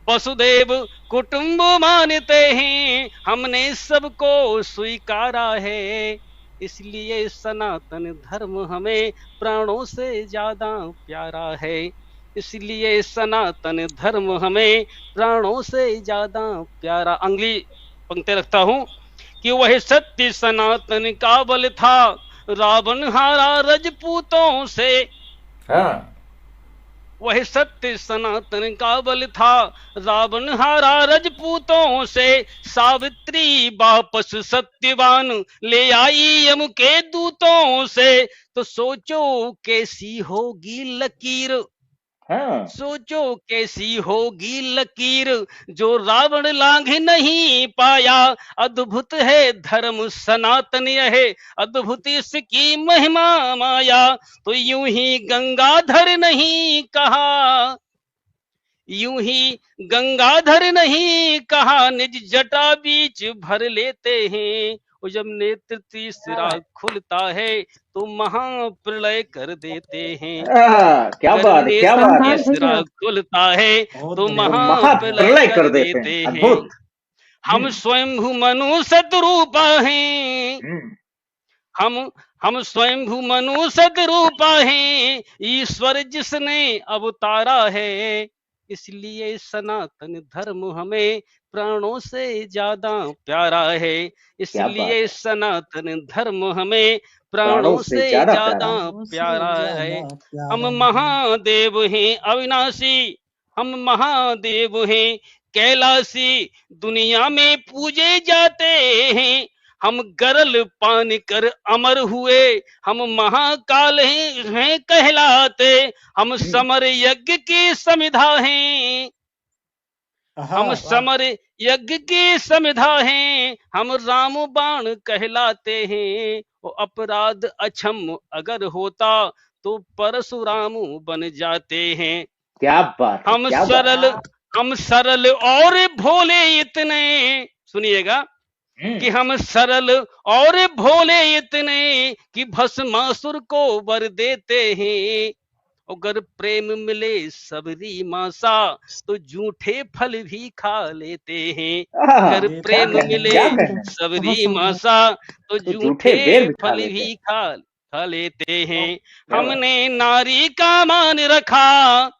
वसुधैव कुटुंब मानते हैं, हमने सबको स्वीकारा है, इसलिए सनातन धर्म हमें प्राणों से ज्यादा प्यारा है, इसलिए सनातन धर्म हमें प्राणों से ज्यादा प्यारा। अगली पंक्ति रखता हूं कि वह सत्य सनातन का बल था, रावण हारा रजपूतों से, वह सत्य सनातन का बल था, रावण हारा रजपूतों से, सावित्री वापस सत्यवान ले आई यम के दूतों से, तो सोचो कैसी होगी लकीर, सोचो कैसी होगी लकीर, जो रावण लांघ नहीं पाया, अद्भुत है धर्म सनातन यह, अद्भुत इसकी महिमा माया, तो यूं ही गंगाधर नहीं कहा, यूं ही गंगाधर नहीं कहा, निज जटा बीच भर लेते हैं, और जब नेत्र तीसरा खुलता है तो महाप्रलय कर देते हैं, क्या बात है, क्या बात है। तीसरा खुलता है तो महाप्रलय कर देते हैं, हम स्वयंभू मनु सतरूपा हैं, हम स्वयंभू मनु सतरूपा हैं, ईश्वर जिसने अवतारा है, इसलिए सनातन धर्म हमें प्राणों से ज्यादा प्यारा है, इसलिए सनातन धर्म हमें प्राणों से ज्यादा प्यारा है, हम महादेव हैं अविनाशी, हम महादेव हैं कैलाशी, दुनिया में पूजे जाते हैं, हम गरल पान कर अमर हुए, हम महाकाल हैं कहलाते, हम समर यज्ञ की समिधा हैं, हम समर यज्ञ की समिधा हैं, हम राम बाण कहलाते हैं, वो अपराध अक्षम अगर होता तो परशुराम बन जाते हैं, क्या बात है, हम सरल और भोले इतने, सुनिएगा कि हम सरल और भोले इतने कि भस्मासुर को वर देते हैं, अगर प्रेम मिले सबरी मासा तो झूठे फल भी खा लेते हैं। अगर ये प्रेम क्या मिले क्या कहना है? कहना है? सबरी मासा तो तो झूठे बेर झूठे भी खा फल लेते भी हैं। खा लेते हैं। क्या बात। हमने नारी का मान रखा,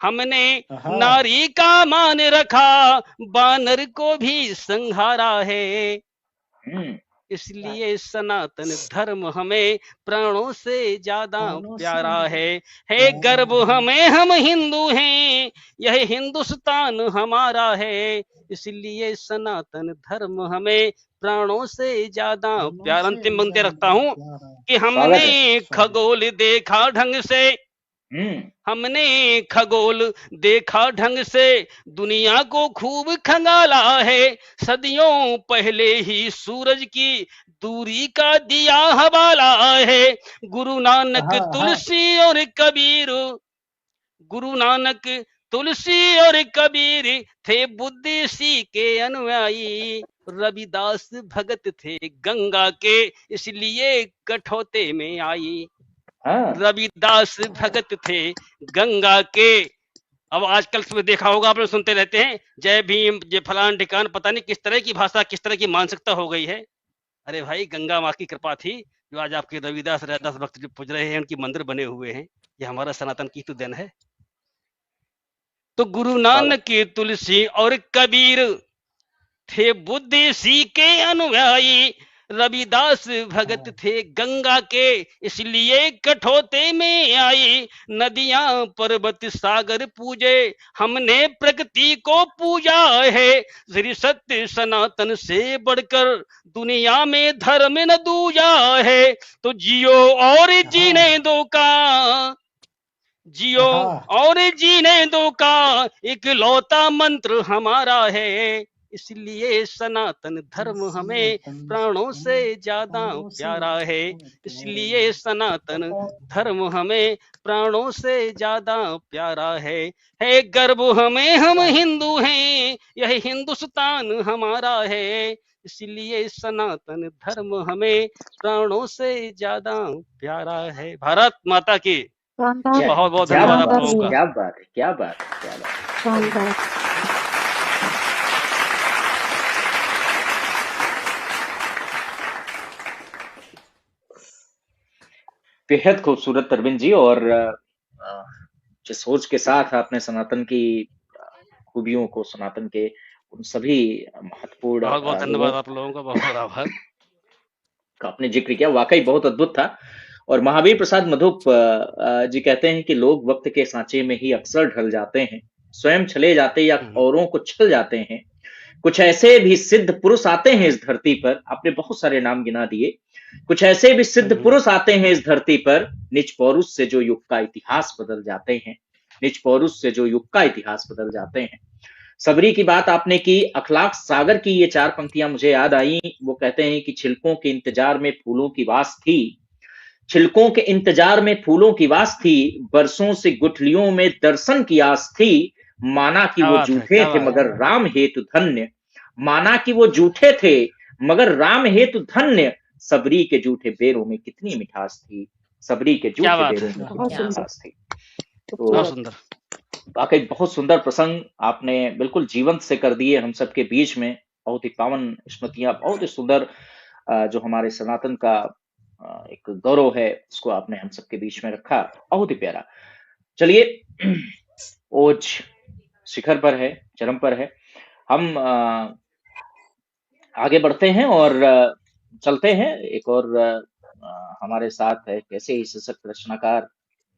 हमने हाँ नारी का मान रखा, बानर को भी संहारा है। हम्म इसलिए सनातन धर्म हमें प्राणों से ज्यादा प्राणों से प्यारा है प्यारा गर्व है। हमें, हम हिंदू हैं, यह हिंदुस्तान हमारा है। इसलिए सनातन धर्म हमें प्राणों से ज्यादा प्राणों प्यार। से अंतिम पंक्ति ज्यादा रखता हूँ प्यारा है। कि स्वागत हमने है। स्वागत। खगोल देखा ढंग से, हम्म हमने खगोल देखा ढंग से, दुनिया को खूब खंगाला है। सदियों पहले ही सूरज की दूरी का दिया हवाला है। गुरु नानक हाँ हाँ तुलसी और कबीर, गुरु नानक तुलसी और कबीर थे बुद्धि सी के अनुयायी। रविदास भगत थे गंगा के, इसलिए कठौते में आई। हाँ रविदास भगत थे गंगा के। अब आजकल सुबह देखा होगा, आप लोग सुनते रहते हैं जय भीम, जय फलान ढिकान, पता नहीं किस तरह की भाषा, किस तरह की मानसिकता हो गई है। अरे भाई, गंगा माँ की कृपा थी जो आज आपके रविदास रैदास भक्त जो पूज रहे हैं, उनकी मंदिर बने हुए हैं। ये हमारा सनातन की तो देन है। तो गुरु स्वागत। नानक तुलसी और कबीर थे बुद्धि सी के अनुयायी। रविदास भगत थे गंगा के, इसलिए कठौते में आई। नदियां पर्वत सागर पूजे, हमने प्रकृति को पूजा है। श्री सत्य सनातन से बढ़कर दुनिया में धर्म न दूजा है। तो जियो और जीने दो का, जियो हाँ और जीने दो का इकलौता मंत्र हमारा है। इसलिए सनातन धर्म हमें सनातन प्राणों से ज्यादा प्राणों से प्यारा है। प्यारा इसलिए सनातन धर्म हमें प्राणों से ज्यादा प्यारा है गर्व हमें, हम हिंदू हैं, यह हिंदुस्तान हमारा है। इसलिए सनातन धर्म हमें प्राणों से ज्यादा प्यारा है। भारत माता की क्या बहुत बहुत क्या धन्यवाद आप बात लोगों है, का। क्या बात है, क्या बात है, क्या बात है। बेहद खूबसूरत अरविंद जी। और जिस सोच के साथ आपने सनातन की खूबियों को, सनातन के उन सभी महत्वपूर्ण बहुत बहुत लोगों धन्यवाद आप लोगों का, बहुत बहुत आभार। का आपने जिक्र किया, वाकई बहुत अद्भुत था। और महावीर प्रसाद मधुप जी कहते हैं कि लोग वक्त के सांचे में ही अक्सर ढल जाते हैं, स्वयं छले जाते या औरों को छल जाते हैं। कुछ ऐसे भी सिद्ध पुरुष आते हैं इस धरती पर, आपने बहुत सारे नाम गिना दिए। कुछ ऐसे भी सिद्ध पुरुष आते हैं इस धरती पर, निज पौरुष से जो युग का इतिहास बदल जाते हैं, निज पौरुष से जो युग का इतिहास बदल जाते हैं। सबरी की बात आपने की, अखलाक सागर की ये 4 पंक्तियां मुझे याद आई। वो कहते हैं कि छिलकों के इंतजार में फूलों की वास थी, छिलकों के इंतजार में फूलों की वास थी, बरसों से गुठलियों में दर्शन की आस थी। माना कि वो झूठे थे मगर राम हेतु धन्य, माना कि वो झूठे थे मगर राम हेतु धन्य। सबरी के झूठे बेरों में कितनी मिठास थी, सबरी के झूठे बेरों में कितनी मिठास थी। तो सुंदर, वाकई बहुत सुंदर प्रसंग आपने बिल्कुल जीवंत से कर दिए हम सबके बीच में। बहुत ही पावन स्मृतियां, बहुत ही सुंदर जो हमारे सनातन का एक गौरव है, उसको आपने हम सबके बीच में रखा, बहुत ही प्यारा। चलिए, ओज शिखर पर है, चरम पर है। हम आगे बढ़ते हैं और चलते हैं। एक और हमारे साथ है कैसे ही सशक्त रचनाकार,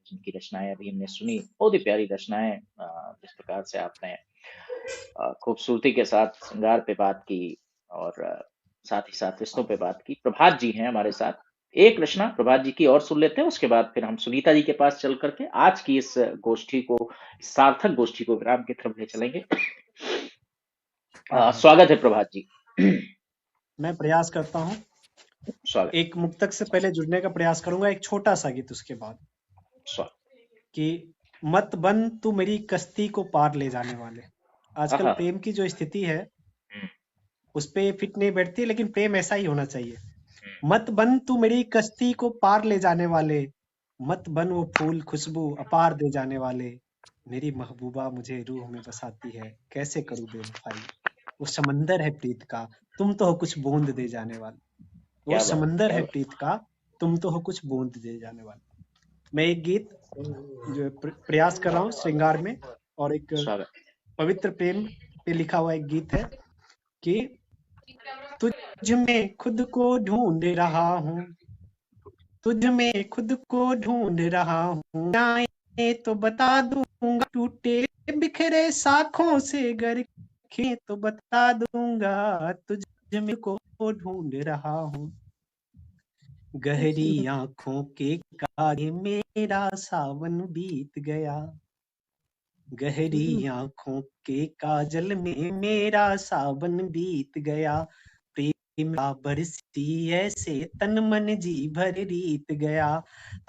जिनकी रचनाएं अभी हमने सुनी, बहुत ही प्यारी रचनाएं, जिस प्रकार से आपने खूबसूरती के साथ श्रृंगार पे बात की और साथ ही साथ रिश्तों पे बात की। प्रभात जी हैं हमारे साथ, एक रचना प्रभात जी की और सुन लेते हैं, उसके बाद फिर हम सुनीता जी के पास चल करके आज की इस गोष्ठी को, इस सार्थक गोष्ठी को विराम की तरफ ले चलेंगे। स्वागत है प्रभात जी। मैं प्रयास करता हूँ, स्वागत। एक मुक्तक से पहले जुड़ने का प्रयास करूंगा, एक छोटा सा गीत उसके बाद। कि मत बन तू मेरी कश्ती को पार ले जाने वाले। आजकल प्रेम की जो स्थिति है उस पे फिट नहीं बैठती, लेकिन प्रेम ऐसा ही होना चाहिए। मत बन तू मेरी कश्ती को पार ले जाने वाले, मत बन वो फूल खुशबू अपार दे जाने वाले, मेरी महबूबा मुझे रूह में बसाती है, कैसे करूं बेवफाई। वो समंदर है प्रीत का, तुम तो हो कुछ बूंद दे जाने वाले। वो क्या बात, समंदर क्या है बात। प्रीत का, तुम तो हो कुछ बूंद दे जाने वाले। मैं एक गीत जो प्रयास कर रहा हूँ श्रृंगार में, और एक स्वागत। पवित्र प्रेम पे लिखा हुआ एक गीत है कि तुझ में खुद को ढूंढ रहा हूँ, तुझ में खुद को ढूंढ रहा हूँ, जाए तो बता दूंगा, टूटे बिखरे साखों से गर खे तो बता दूंगा, तुझ में को ढूंढ रहा हूँ। गहरी आंखों के काहे मेरा सावन बीत गया, गहरी आंखों के काजल में मेरा सावन बीत गया, प्रेम बरसी ऐसे तन मन जी भर रीत गया।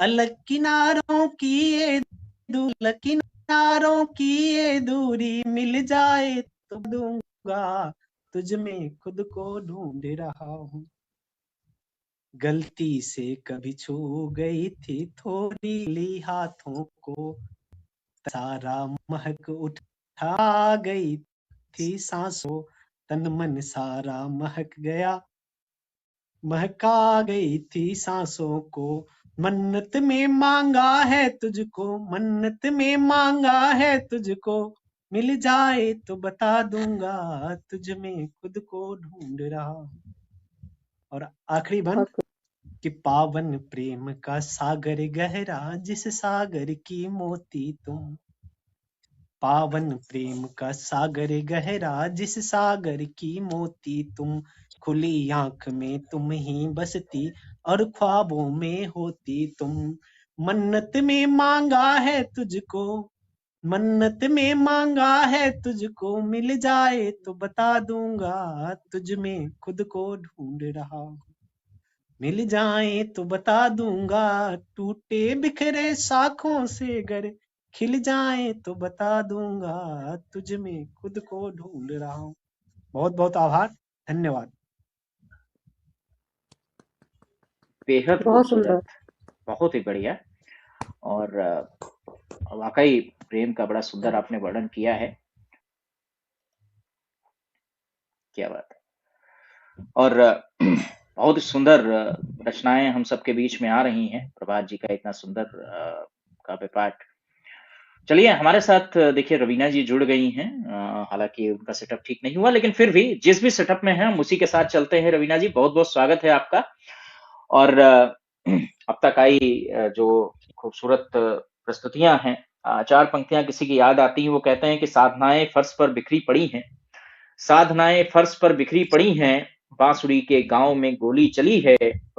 अलग किनारों की ये अलग किनारों की ये दूरी, मिल जाए तो दूंगा, तुझ में खुद को ढूंढ रहा हूँ। गलती से कभी छू गई थी थोड़ी ली हाथों को, सारा महक उठा गई थी सांसों, तन मन सारा महक गया, महका गई थी सांसों को। मन्नत में मांगा है तुझको, मन्नत में मांगा है तुझको, मिल जाए तो बता दूंगा, तुझ में खुद को ढूंढ रहा हूँ। और आखिरी बंद कि पावन प्रेम का सागर गहरा, जिस सागर की मोती तुम, पावन प्रेम का सागर गहरा, जिस सागर की मोती तुम, खुली आंख में तुम ही बसती और ख्वाबों में होती तुम। मन्नत में मांगा है तुझको, मन्नत में मांगा है तुझको, मिल जाए तो बता दूंगा, तुझ में खुद को ढूंढ रहा हूँ। मिल जाए तो बता दूंगा, टूटे बिखरे शाखों से गर खिल जाए तो बता दूंगा, तुझ में खुद को ढूंढ रहा हूँ। बहुत बहुत आभार, धन्यवाद। बेहद बहुत सुंदर। खूबसूरत, बहुत ही बढ़िया। और वाकई प्रेम का बड़ा सुंदर आपने वर्णन किया है, क्या बात है। और बहुत ही सुंदर रचनाएं हम सबके बीच में आ रही हैं, प्रभात जी का इतना सुंदर काव्य पाठ। चलिए हमारे साथ देखिए रवीना जी जुड़ गई हैं, हालांकि उनका सेटअप ठीक नहीं हुआ, लेकिन फिर भी जिस भी सेटअप में है हम उसी के साथ चलते हैं। रवीना जी बहुत बहुत स्वागत है आपका। और अब तक आई जो खूबसूरत प्रस्तुतियां हैं, चार पंक्तियां किसी की याद आती हैं, वो कहते हैं कि साधनाएं फर्श पर बिखरी पड़ी हैं, साधनाएं फर्श पर बिखरी पड़ी हैं, बांसुरी के गांव में गोली चली है,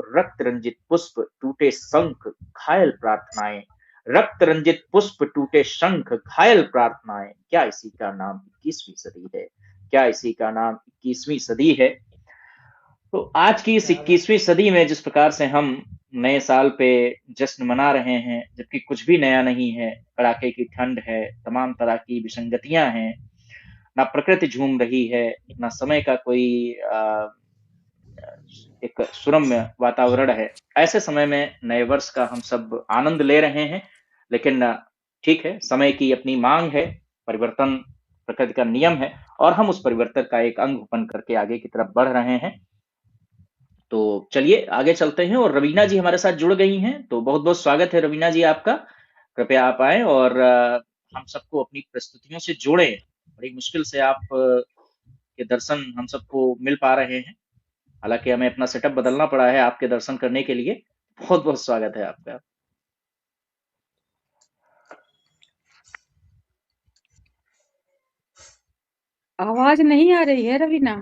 रक्त रंजित पुष्प टूटे शंख घायल प्रार्थनाएं, रक्त रंजित पुष्प टूटे शंख घायल प्रार्थनाएं, क्या इसी का नाम 21वीं सदी है, क्या इसी का नाम 21वीं सदी है। तो आज की इस 21वीं सदी में जिस प्रकार से हम नए साल पे जश्न मना रहे हैं, जबकि कुछ भी नया नहीं है, कड़ाके की ठंड है, तमाम तरह की विसंगतियां हैं, ना प्रकृति झूम रही है, ना समय का कोई एक सुरम्य वातावरण है, ऐसे समय में नए वर्ष का हम सब आनंद ले रहे हैं। लेकिन ठीक है, समय की अपनी मांग है, परिवर्तन प्रकृति का नियम है, और हम उस परिवर्तन का एक अंग बन करके आगे की तरफ बढ़ रहे हैं। तो चलिए आगे चलते हैं, और रवीना जी हमारे साथ जुड़ गई हैं, तो बहुत बहुत स्वागत है रवीना जी आपका। कृपया आप आए और हम सबको अपनी प्रस्तुतियों से जोड़ें। बड़ी मुश्किल से आप के दर्शन हम सबको मिल पा रहे हैं, हालांकि हमें अपना सेटअप बदलना पड़ा है आपके दर्शन करने के लिए। बहुत बहुत स्वागत है आपका। आवाज नहीं आ रही है रवीना।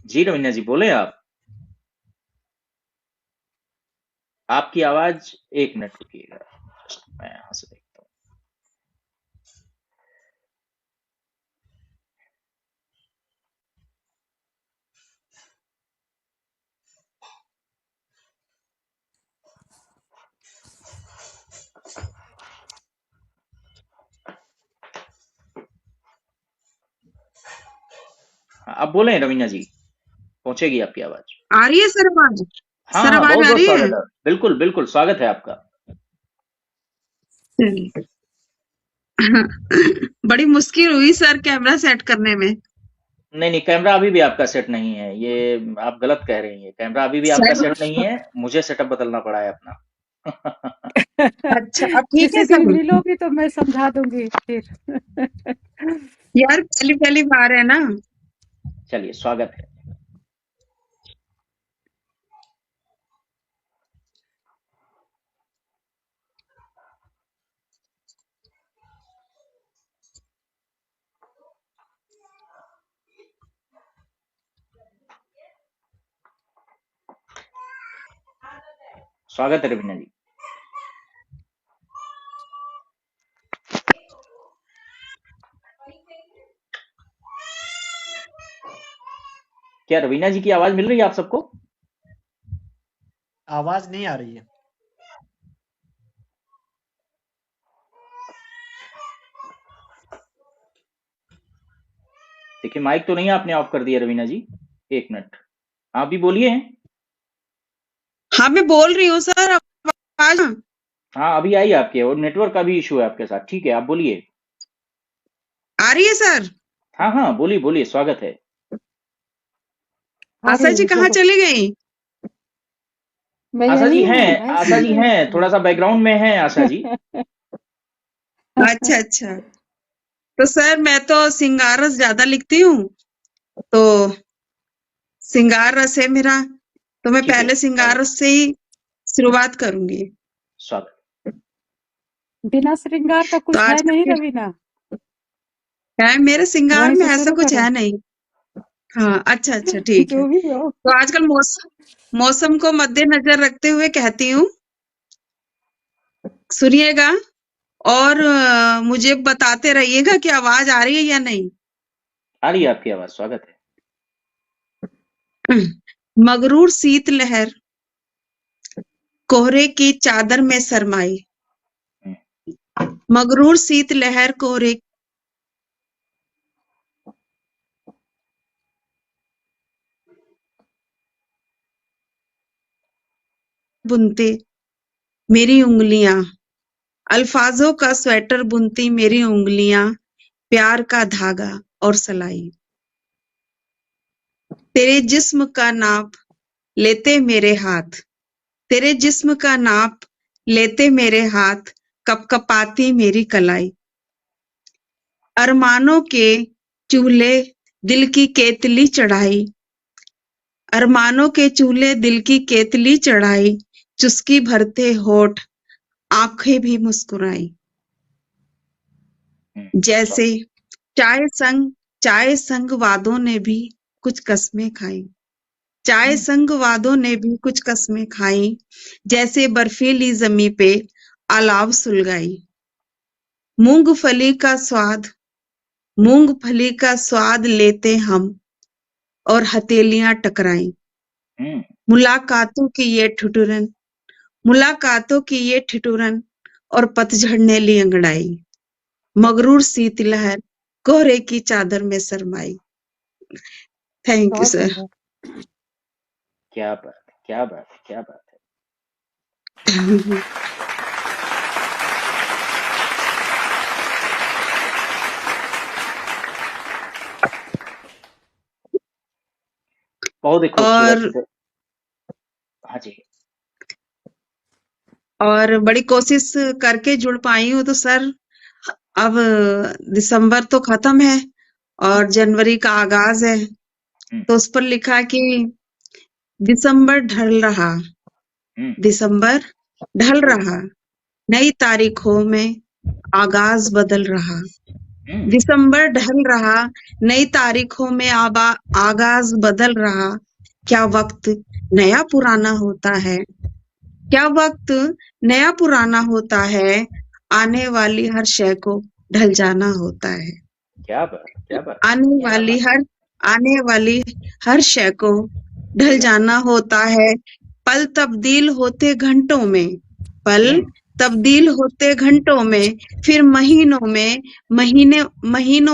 जी रवीना जी बोले आप, आपकी आवाज, एक मिनट रुकिएगा, मैं यहाँ से देखता हूँ। आप बोले रवीना जी, पहुंचेगी आपकी आवाज। आ रही है सर आवाज? हाँ सर हाँ, आवाज बहुत आ बहुत रही है? स्वागत है। बिल्कुल बिल्कुल स्वागत है आपका। चलिए। बड़ी मुश्किल हुई सर कैमरा सेट करने में। नहीं नहीं, कैमरा अभी भी आपका सेट नहीं है, ये आप गलत कह रही हैं। कैमरा अभी भी आपका सर सेट नहीं है, मुझे सेटअप बदलना पड़ा है अपना। अच्छा अब ठीक किसी है दिन सर। मिलोगी तो मैं समझा दूंगी फिर। यार पहली पहली बार है ना। चलिए, स्वागत है। स्वागत है रवीना जी। क्या रवीना जी की आवाज मिल रही है आप सबको? आवाज नहीं आ रही है। देखिए, माइक तो नहीं आपने ऑफ कर दिया रवीना जी। एक मिनट, आप भी बोलिए। हाँ मैं बोल रही हूँ सर आवाज। हाँ, अभी आई आपके, और नेटवर्क का भी इशू है आपके साथ। ठीक है, आप बोलिए। आ रही है सर? हाँ हाँ, बोलिए बोलिए, स्वागत है। आ आशा रही जी है, कहाँ बोलो। चली गई? मैं आशा जी यही हैं, हूँ भाई, आशा जी सुन रही हैं, थोड़ा सा बैकग्राउंड में हैं आशा जी। अच्छा अच्छा। तो सर मैं तो सिंगार रस ज्यादा लिखती हूँ, तो सिंगार रस है मेरा, तो मैं ठीक है, पहले सिंगार स्वागत रस से ही शुरुआत करूंगी। स्वागत। बिना श्रृंगार का तो कुछ है आज नहीं रवीना, है मेरे सिंगार वहीं में से ऐसा शुरू कुछ करो। है नहीं। हाँ अच्छा अच्छा ठीक है। जो भी हो। तो आजकल मौसम को मद्देनजर रखते हुए कहती हूँ, सुनिएगा और मुझे बताते रहिएगा कि आवाज आ रही है या नहीं। आ रही है आपकी आवाज, स्वागत है। मगरूर शीतलहर कोहरे की चादर में शरमाई, मगरूर शीतलहर कोहरे बुनते मेरी उंगलियां, अल्फाजों का स्वेटर बुनती मेरी उंगलियां, प्यार का धागा और सलाई, तेरे जिस्म का नाप लेते मेरे हाथ, तेरे जिस्म का नाप लेते मेरे हाथ, कपकपाती मेरी कलाई, अरमानों के चूल्हे दिल की केतली चढ़ाई, अरमानों के चूल्हे दिल की केतली चढ़ाई, चुस्की भरते होठ आंखें भी मुस्कुराई, जैसे चाय संग वादों ने भी कुछ कसमें खाई, चाय संग वादों ने भी कुछ कसमें खाई, जैसे बर्फीली जमी पे अलाव सुलगाई, मूंगफली का स्वाद मूंगफली का स्वाद लेते हम और हथेलियां टकराई, मुलाकातों की ये ठिठुरन मुलाकातों की ये ठिठुरन और पतझड़ ने ली अंगड़ाई, मगरूर शीतलहर कोहरे की चादर में शरमाई। थैंक यू बहुत सर। सुंदर। क्या बात है, क्या बात है, क्या बात है। बहुत ही और खूबसूरत। हाँ जी। और बड़ी कोशिश करके जुड़ पाई हूँ, तो सर अब दिसंबर तो खत्म है और जनवरी का आगाज है, तो उस पर लिखा कि दिसंबर ढल रहा, दिसंबर ढल रहा, नई तारीखों में आगाज बदल रहा, दिसंबर ढल रहा, नई तारीखों में आगाज बदल रहा, क्या वक्त नया पुराना होता है, क्या वक्त नया पुराना होता है, आने वाली हर शय को ढल जाना होता है, क्या बात, क्या बात। आने वाली हर शय को ढल जाना होता है, पल तब्दील होते घंटों में, पल तब्दील होते घंटों में, फिर महीनों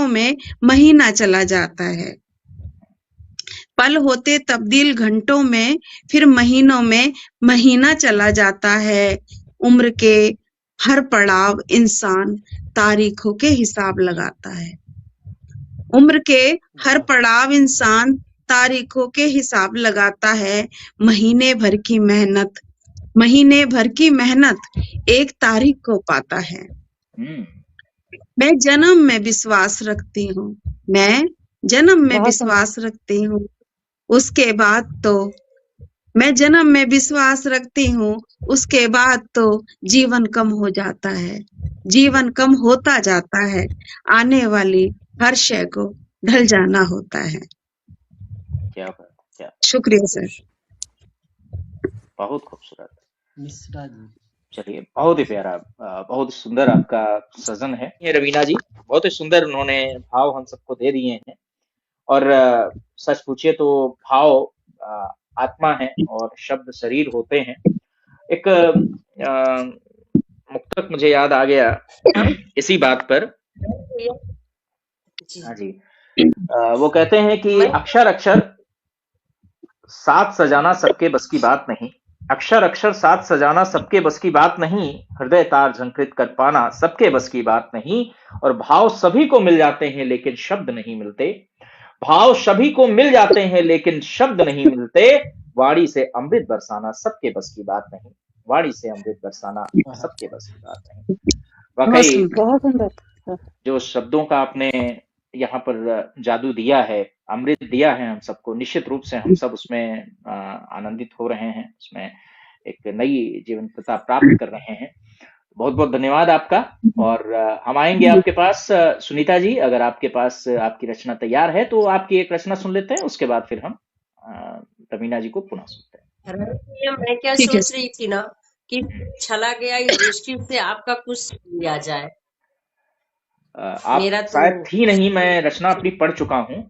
में महीना चला जाता है, पल होते तब्दील घंटों में, फिर महीनों में महीना चला जाता है। उम्र के हर पड़ाव इंसान तारीखों के हिसाब लगाता है। उम्र के हर पड़ाव इंसान तारीखों के हिसाब लगाता है। महीने भर की मेहनत एक तारीख को पाता है। मैं जन्म में विश्वास रखती हूँ, मैं जन्म में बहुत विश्वास रखती हूँ, उसके बाद तो मैं जन्म में विश्वास रखती हूँ, उसके बाद तो जीवन कम हो जाता है, जीवन कम होता जाता है। आने वाली हर शय को ढल जाना होता है। क्या बात, क्या शुक्रिया सर। बहुत खूबसूरत। मिश्रा जी, चलिए, बहुत ही प्यारा, बहुत ही सुंदर आपका सजन है ये रवीना जी। बहुत ही सुंदर उन्होंने भाव हम सबको दे दिए हैं। और सच पूछिए तो भाव आत्मा है और शब्द शरीर होते हैं। एक मुक्तक मुझे याद आ गया इसी बात पर। हाँ जी, वो कहते हैं कि अक्षर अक्षर साथ सजाना सबके बस की बात नहीं, अक्षर अक्षर साथ सजाना सबके बस की बात नहीं, हृदय तार झंकृत कर पाना सबके बस की बात नहीं, और भाव सभी को मिल जाते हैं लेकिन शब्द नहीं मिलते, भाव सभी को मिल जाते हैं लेकिन शब्द नहीं मिलते, वाणी से अमृत बरसाना सबके बस की बात नहीं, वाणी से अमृत बरसाना सबके बस की बात नहीं। वाकई बहुत सुंदर। जो शब्दों का आपने यहाँ पर जादू दिया है, अमृत दिया है हम सबको, निश्चित रूप से हम सब उसमें आनंदित हो रहे हैं, उसमें एक नई जीवंतता प्राप्त कर रहे हैं। बहुत बहुत धन्यवाद आपका। और हम आएंगे आपके पास। सुनीता जी, अगर आपके पास आपकी रचना तैयार है तो आपकी एक रचना सुन लेते हैं, उसके बाद फिर हम रवीना जी को पुनः सुनते हैं। मैं क्या सोच रही थी ना कि चला गया इस दृष्टि से आपका कुछ लिया जाए। आप मेरा तो शायद थी नहीं, मैं रचना अपनी पढ़ चुका हूँ।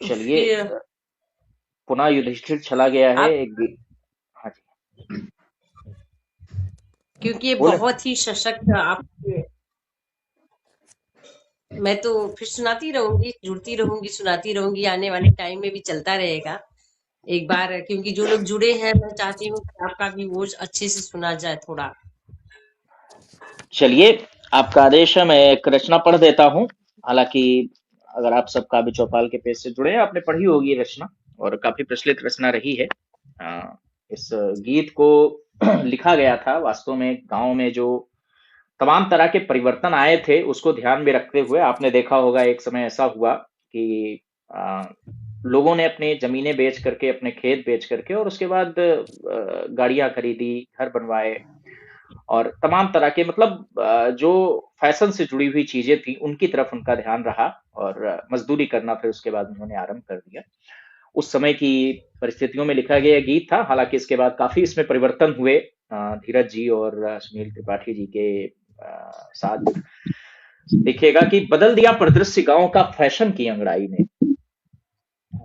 चलिए, पुनः युधिष्ठिर चला गया है एक। हाँ जी, क्योंकि ये बहुत ही सशक्त आपके, मैं तो फिर सुनाती रहूंगी, जुड़ती रहूंगी, सुनाती रहूंगी, आने वाले टाइम में भी चलता रहेगा एक बार, क्योंकि जो लोग जुड़े हैं मैं चाहती हूँ कि आपका भी वो अच्छे से सुना जाए थोड़ा। चलिए, आपका आदेश है, मैं एक रचना पढ़ देता हूँ। हालांकि अगर आप सब काव्य चौपाल के पेज से जुड़े हैं, आपने पढ़ी होगी ये रचना, और काफी प्रचलित रचना रही है। इस गीत को लिखा गया था वास्तव में गांव में जो तमाम तरह के परिवर्तन आए थे उसको ध्यान में रखते हुए। आपने देखा होगा एक समय ऐसा हुआ कि लोगों ने अपने जमीनें बेच करके, अपने खेत बेच करके, और उसके बाद गाड़ियां खरीदी, घर बनवाए, और तमाम तरह के मतलब जो फैशन से जुड़ी हुई चीजें थी उनकी तरफ उनका ध्यान रहा, और मजदूरी करना फिर उसके बाद उन्होंने आरंभ कर दिया। उस समय की परिस्थितियों में लिखा गया गीत था। हालांकि इसके बाद काफी इसमें परिवर्तन हुए धीरज जी और सुनील त्रिपाठी जी के साथ। देखिएगा कि बदल दिया परिदृश्य गांव का फैशन की अंगड़ाई ने,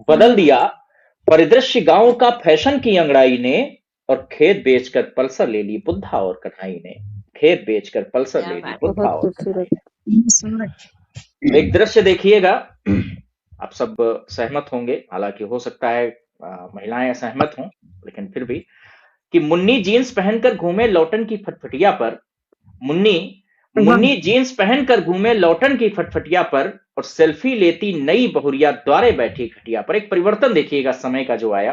बदल दिया परिदृश्य गांव का फैशन की अंगड़ाई ने, और खेत बेचकर पल्सर ले ली बुद्धा और कन्हई ने, खेत बेचकर पल्सर ले ली बुद्धा और कन्हई ने। एक दृश्य देखिएगा, आप सब सहमत होंगे, हालांकि हो सकता है महिलाएं असहमत हों, लेकिन फिर भी, कि मुन्नी जीन्स पहनकर घूमे लौटन की फटफटिया पर, मुन्नी जीन्स पहनकर घूमे लौटन की फटफटिया पर, और सेल्फी लेती नई बहुरिया द्वारे बैठी खटिया पर। एक परिवर्तन देखिएगा समय का जो आया,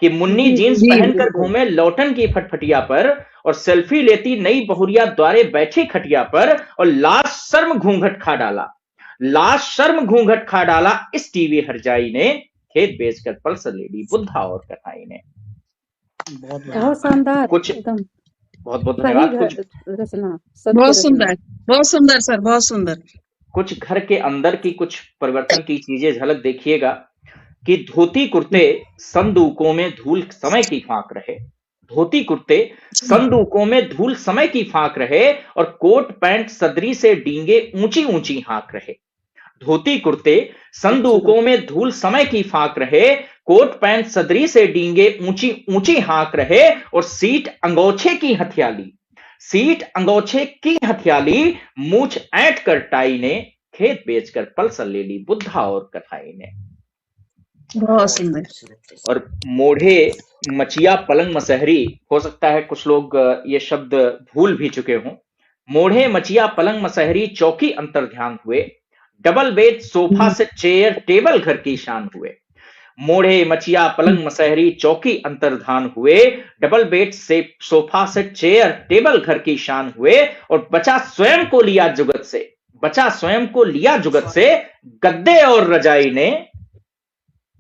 कि मुन्नी जीन्स पहनकर घूमे लौटन की फटफटिया पर, और सेल्फी लेती नई बहुरिया द्वारे बैठी खटिया पर, और लाश शर्म घूंघट खा डाला, लाश शर्म घूंघट खा डाला इस टीवी हरजाई ने, खेत बेचकर पल्सर ले ली बुद्धा और कन्हई ने। बहुत शानदार, कुछ एकदम बहुत बहुत धन्यवाद। कुछ रचना, बहुत सुंदर सर, बहुत सुंदर। कुछ घर के अंदर की कुछ परिवर्तन की चीजें झलक देखिएगा, कि धोती कुर्ते संदूकों में धूल समय की फांक रहे, धोती कुर्ते संदूकों में धूल समय की फांक रहे, और कोट पैंट सदरी से डींगे ऊंची ऊंची हाँक रहे, धोती कुर्ते संदूकों में धूल समय की फांक रहे, कोट पैंट सदरी से डींगे ऊंची ऊंची हाँक रहे, और सीट अंगोछे की हथियाली, सीट अंगोछे की हथियाली, मूछ ऐंठ कर टाई ने, खेत बेचकर पल्सर ले ली बुद्धा और कथाई ने। बहुत सुंदर। और मोढ़े मचिया पलंग मसहरी, हो सकता है कुछ लोग ये शब्द भूल भी चुके हों। मोढ़े मचिया पलंग मसहरी, चौकी अंतर ध्यान हुए, डबल बेड सोफा से चेयर टेबल घर की शान हुए। मोढ़े मचिया पलंग मसहरी, चौकी अंतर्धान हुए, डबल बेड से सोफा से चेयर टेबल घर की शान हुए। और बचा स्वयं को लिया जुगत से, बचा स्वयं को लिया जुगत से, गद्दे और रजाई ने,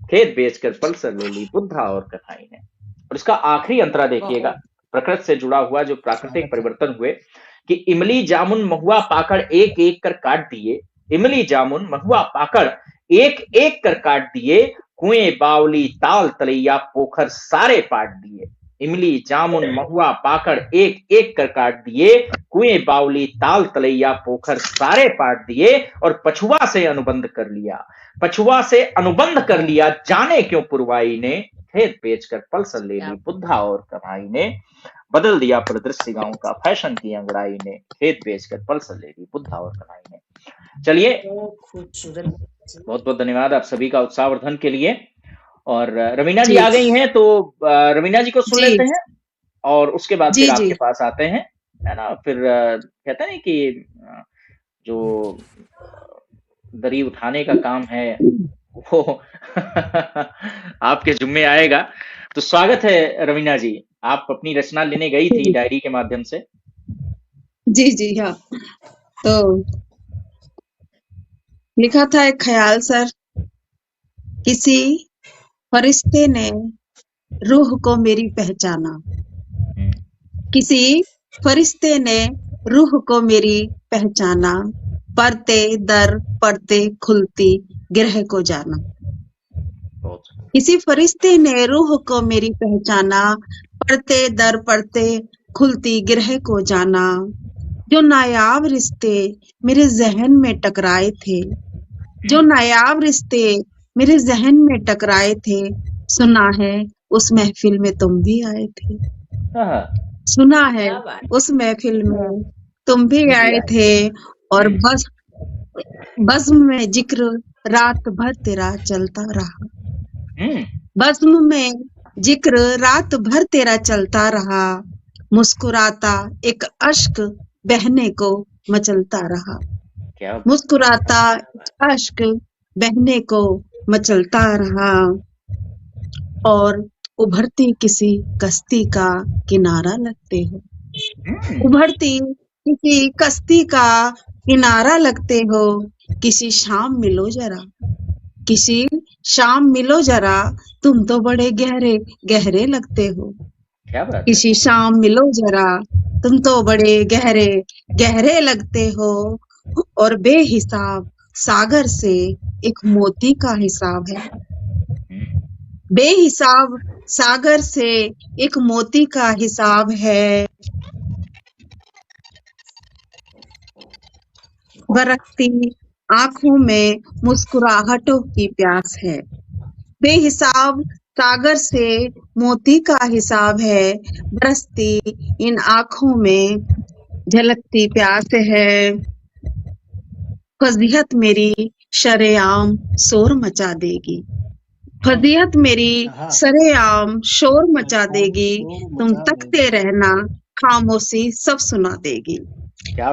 खेत बेचकर पल्सर ले ली बुद्धा और कथाई ने। और इसका आखिरी अंतरा देखिएगा, प्रकृति से जुड़ा हुआ जो प्राकृतिक परिवर्तन हुए कि इमली जामुन महुआ पाकड़ एक एक कर काट दिए, इमली जामुन महुआ पाकड़ एक एक कर काट दिए, कुएं बावली ताल तलैया पोखर सारे पाट दिए। इमली जामुन महुआ पाकड़ एक एक कर काट दिए, कुएं बावली ताल तलैया पोखर सारे पाट दिए। और पछुआ से अनुबंध कर लिया, पछुआ से अनुबंध कर लिया, जाने क्यों पुरवाई ने, खेत बेचकर पल्सर ले ली बुद्धा और कथाई ने। बदल दिया परिदृश्य गांव का, फैशन की अंगड़ाई ने, खेत बेचकर पल्सर ले ली बुद्धा और कथाई ने। चलिए, बहुत बहुत धन्यवाद आप सभी का उत्साहवर्धन के लिए। और रवीना जी आ गई हैं, तो रवीना जी को सुन लेते हैं और उसके बाद फिर आपके पास आते हैं, है ना। फिर कहते हैं कि जो दरी उठाने का काम है वो आपके जुम्मे आएगा। तो स्वागत है रवीना जी, आप अपनी रचना लेने गई थी डायरी के माध्यम से। जी हाँ, तो लिखा था एक ख्याल सर। किसी फरिश्ते ने रूह को मेरी पहचाना, किसी फरिश्ते ने रूह को मेरी पहचाना, पढ़ते दर पढ़ते खुलती गिरह को जाना। किसी फरिश्ते ने रूह को मेरी पहचाना, पढ़ते दर पढ़ते खुलती गिरह को जाना। जो नायाब रिश्ते मेरे जहन में टकराए थे, जो नायाब रिश्ते मेरे जहन में टकराए थे, सुना है उस महफिल में तुम भी आए थे, सुना है उस महफिल में तुम भी आए थे। और बज़्म में जिक्र रात भर तेरा चलता रहा, बज़्म में जिक्र रात भर तेरा चलता रहा, मुस्कुराता एक अश्क बहने को मचलता रहा, मुस्कुराता अश्क बहने को मचलता रहा। और उभरती किसी कश्ती का किनारा लगते हो, उभरती किसी कश्ती का किनारा लगते हो। किसी शाम मिलो जरा, किसी शाम मिलो जरा, तुम तो बड़े गहरे गहरे लगते हो। किसी शाम मिलो जरा, तुम तो बड़े गहरे गहरे लगते हो। और बेहिसाब सागर से एक मोती का हिसाब है, बेहिसाब सागर से एक मोती का हिसाब है। बरकती आंखों में मुस्कुराहटों की प्यास है, बेहिसाब सागर से मोती का हिसाब है। बरसती इन आंखों में झलकती प्यास है। फजीहत मेरी शरेआम शोर मचा देगी, फजीहत मेरी शरेआम शोर मचा देगी, तुम तकते रहना खामोशी सब सुना देगी।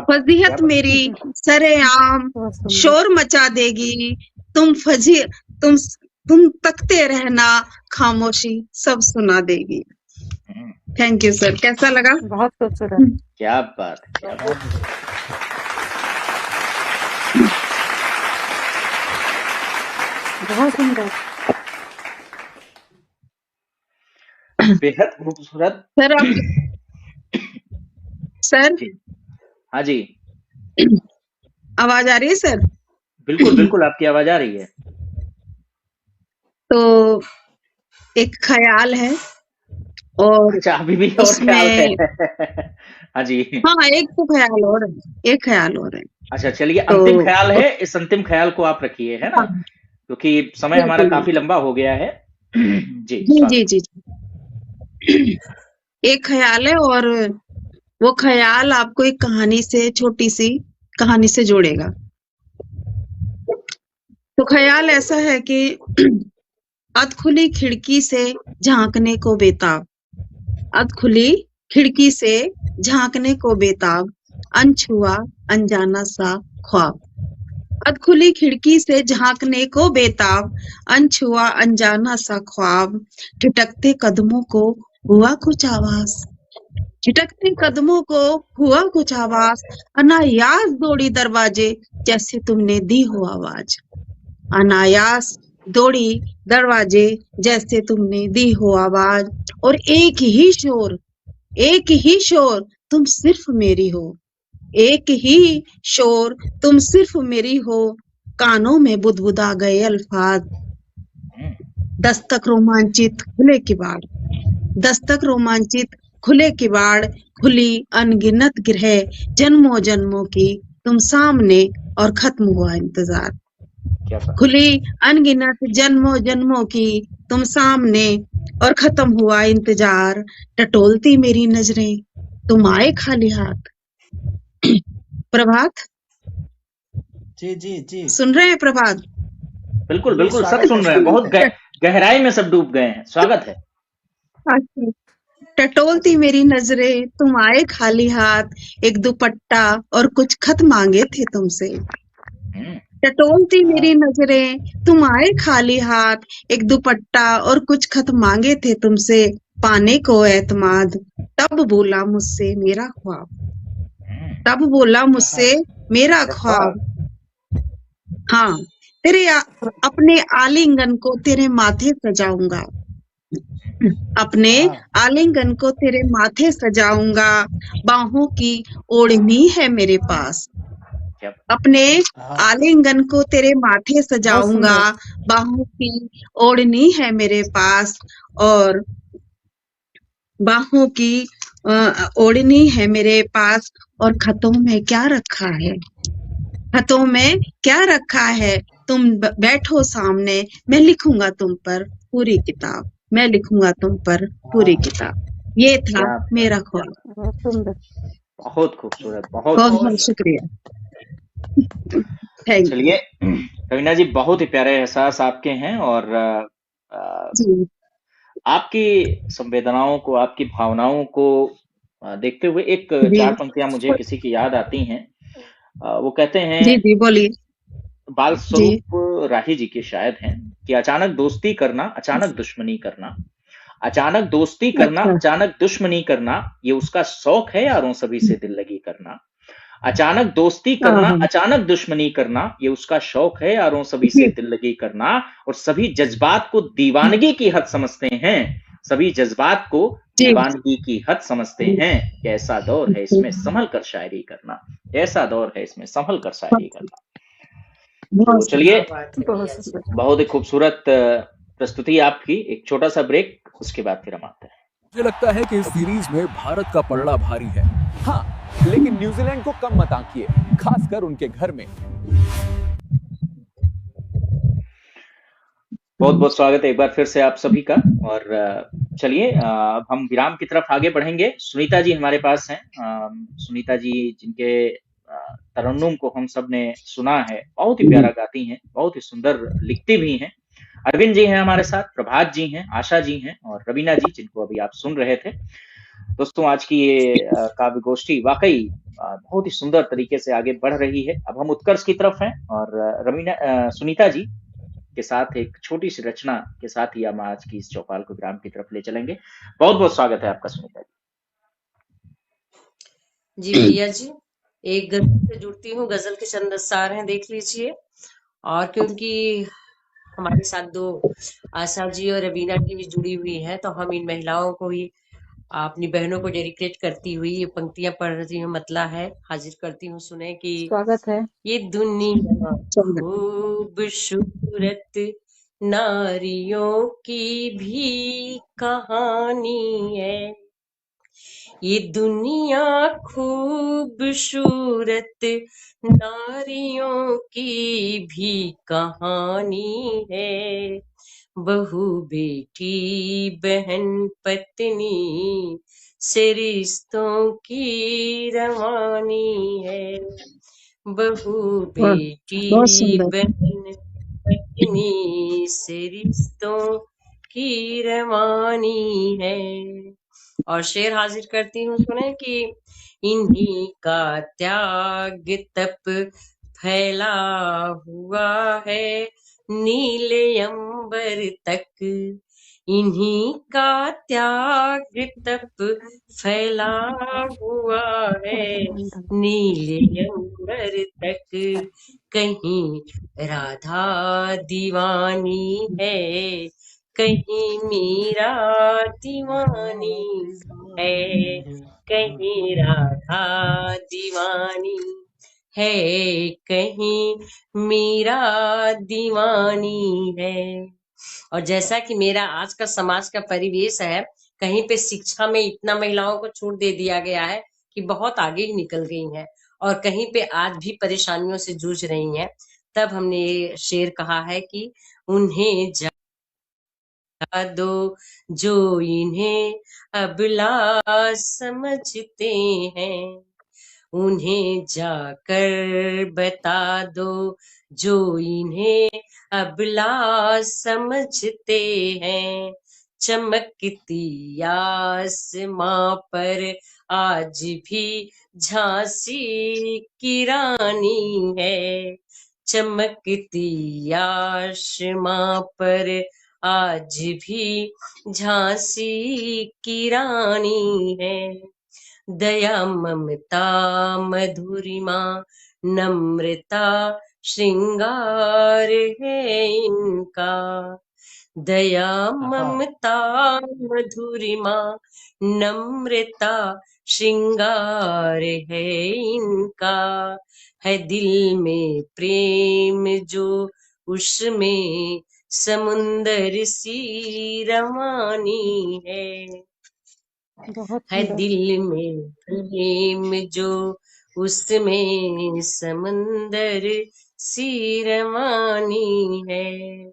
फजीहत मेरी शरेआम शोर मचा देगी, तुम तकते रहना खामोशी सब सुना देगी। थैंक यू सर, कैसा लगा? बहुत खूबसूरत। क्या बात, क्या बात। बहुत सुंदर, बेहद खूबसूरत। सर आप सर हाँ जी, आवाज आ रही है सर? बिल्कुल बिल्कुल, आपकी आवाज आ रही है। तो एक ख्याल है और अच्छा, अभी भी और ख्याल है। हाँ जी, हाँ एक तो ख्याल और है, एक ख्याल और है। अच्छा चलिए, अंतिम ख्याल है, इस अंतिम ख्याल को आप रखिए, है ना, क्योंकि समय हमारा काफी लंबा हो गया है। जी जी जी जी, एक ख्याल है और वो ख्याल आपको एक कहानी से, छोटी सी कहानी से जोड़ेगा। तो ख्याल ऐसा है कि अधखुली खिड़की से झांकने को बेताब, अधखुली खिड़की से झांकने को बेताब, अनछुआ अनजाना सा ख्वाब। अधखुली खिड़की से झांकने को बेताब, अनछुआ अनजाना सा ख्वाब। ठिठकते कदमों को हुआ कुछ आवाज, ठिठकते कदमों को हुआ कुछ आवाज। अनायास दौड़ी दरवाजे जैसे तुमने दी हो आवाज, अनायास दौड़ी दरवाजे जैसे तुमने दी हो आवाज। और एक ही शोर, एक ही शोर, तुम सिर्फ मेरी हो, एक ही शोर, तुम सिर्फ मेरी हो। कानों में बुदबुदा गए अल्फाज, दस्तक रोमांचित खुले किवाड़, दस्तक रोमांचित खुले किवाड़। खुली अनगिनत ग्रह जन्मों जन्मों की, तुम सामने और खत्म हुआ इंतजार। क्या बात। खुली अनगिनत जन्मों जन्मों की, तुम सामने और खत्म हुआ इंतजार। टटोलती मेरी नजरें तुम आए खाली हाथ। प्रभात, जी जी जी सुन रहे हैं प्रभात? बिल्कुल जी, बिल्कुल, सब स्वागत सुन है, रहे हैं, बहुत स्वागत है। गहराई में सब डूब गए हैं। स्वागत है। अच्छा। टटोलती मेरी नजरें तुम आए खाली हाथ, एक दुपट्टा और कुछ खत मांगे थे तुमसे। टटोलती मेरी नजरें तुम आए खाली हाथ, एक दुपट्टा और कुछ खत मांगे थे तुमसे। पाने को एतमाद, तब बोला मुझसे मेरा ख्वाब, तब बोला मुझसे मेरा ख्वाब। हाँ, अपने आलिंगन को तेरे माथे सजाऊंगा, अपने आलिंगन को तेरे माथे सजाऊंगा। बाहों की ओढ़नी है मेरे पास, अपने आलिंगन को तेरे माथे सजाऊंगा। बाहों की ओढ़नी है मेरे पास, और बाहों की ओढ़नी है मेरे पास। और खतों में क्या रखा है, खतों में क्या रखा है। तुम बैठो सामने, मैं लिखूंगा तुम पर पूरी किताब, मैं लिखूंगा तुम पर पूरी किताब। ये था मेरा ख्वाब। बहुत सुंदर। बहुत खूबसूरत, बहुत बहुत बहुत शुक्रिया, थैंक यू चलिए रवीना जी, बहुत ही प्यारे एहसास आपके हैं, और जी। आपकी संवेदनाओं को, आपकी भावनाओं को देखते हुए एक जी चार पंक्तियां मुझे किसी की याद आती हैं। वो कहते जी हैं, जी बोलिए। बाल जी स्वरूप राही जी की शायद हैं, कि अचानक दोस्ती करना, अचानक दुश्मनी करना, अचानक दोस्ती करना, अच्छा। अचानक दुश्मनी करना, ये उसका शौक है यारों सभी से दिल लगी करना। अचानक दोस्ती हाँ करना, हाँ अचानक दुश्मनी करना, ये उसका शौक है यारों सभी जी से दिल लगी करना। और सभी जज्बात को दीवानगी की हद समझते हैं, सभी जज्बात को जी दीवानगी की हद समझते हैं। कि ऐसा दौर है इसमें संभल कर शायरी करना, ऐसा दौर है इसमें संभल कर शायरी करना। तो बहुत चलिए, बात है बहुत भैया जी। सुंदर। बहुत ही खूबसूरत प्रस्तुति आपकी। एक छोटा सा ब्रेक, उसके बाद फिर हम आते हैं। मुझे लगता है कि इस सीरीज में भारत का पलड़ा भारी है, हाँ, लेकिन न्यूजीलैंड को कम मत आंकिए, खासकर उनके घर में। बहुत बहुत स्वागत है एक बार फिर से आप सभी का। और चलिए, अब हम विराम की तरफ आगे बढ़ेंगे। सुनीता जी हमारे पास हैं। सुनीता जी, जिनके तरन्नुम को हम सब ने सुना है, बहुत ही प्यारा गाती हैं, बहुत ही सुंदर लिखती भी हैं। अरविंद जी हैं हमारे साथ, प्रभात जी हैं, आशा जी हैं, और रवीना जी, जिनको अभी आप सुन रहे थे। दोस्तों, आज की ये काव्य गोष्ठी वाकई बहुत ही सुंदर तरीके से आगे बढ़ रही है। अब हम उत्कर्ष की तरफ हैं, और सुनीता जी के साथ एक छोटी सी रचना के साथ ही हम आज की इस चौपाल को विराम की तरफ ले चलेंगे। बहुत बहुत स्वागत है आपका सुनीता जी। जी भैया जी, एक गजल से जुड़ती हूँ, गजल के चंद सार हैं, देख लीजिए। और क्योंकि हमारे साथ दो आशा जी और रवीना जी भी जुड़ी हुई हैं, तो हम इन महिलाओं को ही, अपनी बहनों को डेडिकेट करती हुई ये पंक्तियां पढ़ रही हूँ, मतला है, हाजिर करती हूँ। सुने कि स्वागत है। ये दुनिया चंदा। खूबसूरत नारियों की भी कहानी है, ये दुनिया खूबसूरत नारियों की भी कहानी है। बहू बेटी बहन पत्नी से रिश्तों की रवानी है, बहू वाह, बेटी बहुत सुंदर। बहन पत्नी से रिश्तों की रवानी है। और शेर हाजिर करती हूँ, सुने कि इन्हीं का त्याग तप फैला हुआ है नीले अंबर तक, इन्हीं का त्याग तप फैला हुआ है नीले अंबर तक, कहीं राधा दीवानी है, कहीं मीरा दीवानी है, कहीं राधा दीवानी है, कहीं मीरा दीवानी है। और जैसा कि मेरा आज का समाज का परिवेश है, कहीं पे शिक्षा में इतना महिलाओं को छूट दे दिया गया है कि बहुत आगे ही निकल गई हैं, और कहीं पे आज भी परेशानियों से जूझ रही हैं। तब हमने ये शेर कहा है कि उन्हें जगा दो जो इन्हें अबला समझते हैं, उन्हें जाकर बता दो जो इन्हें अबला समझते हैं, चमकती आसमां पर आज भी झांसी की रानी है, चमकती आसमां पर आज भी झांसी की रानी है, दया ममता मधुरिमा नम्रता श्रृंगार है इनका, दया ममता मधुरिमा नम्रता श्रृंगार है इनका, है दिल में प्रेम जो उसमें समुंदर सी रवानी है, बहुत है सुंदर। दिल में प्रेम जो उसमें समंदर सी रवानी है।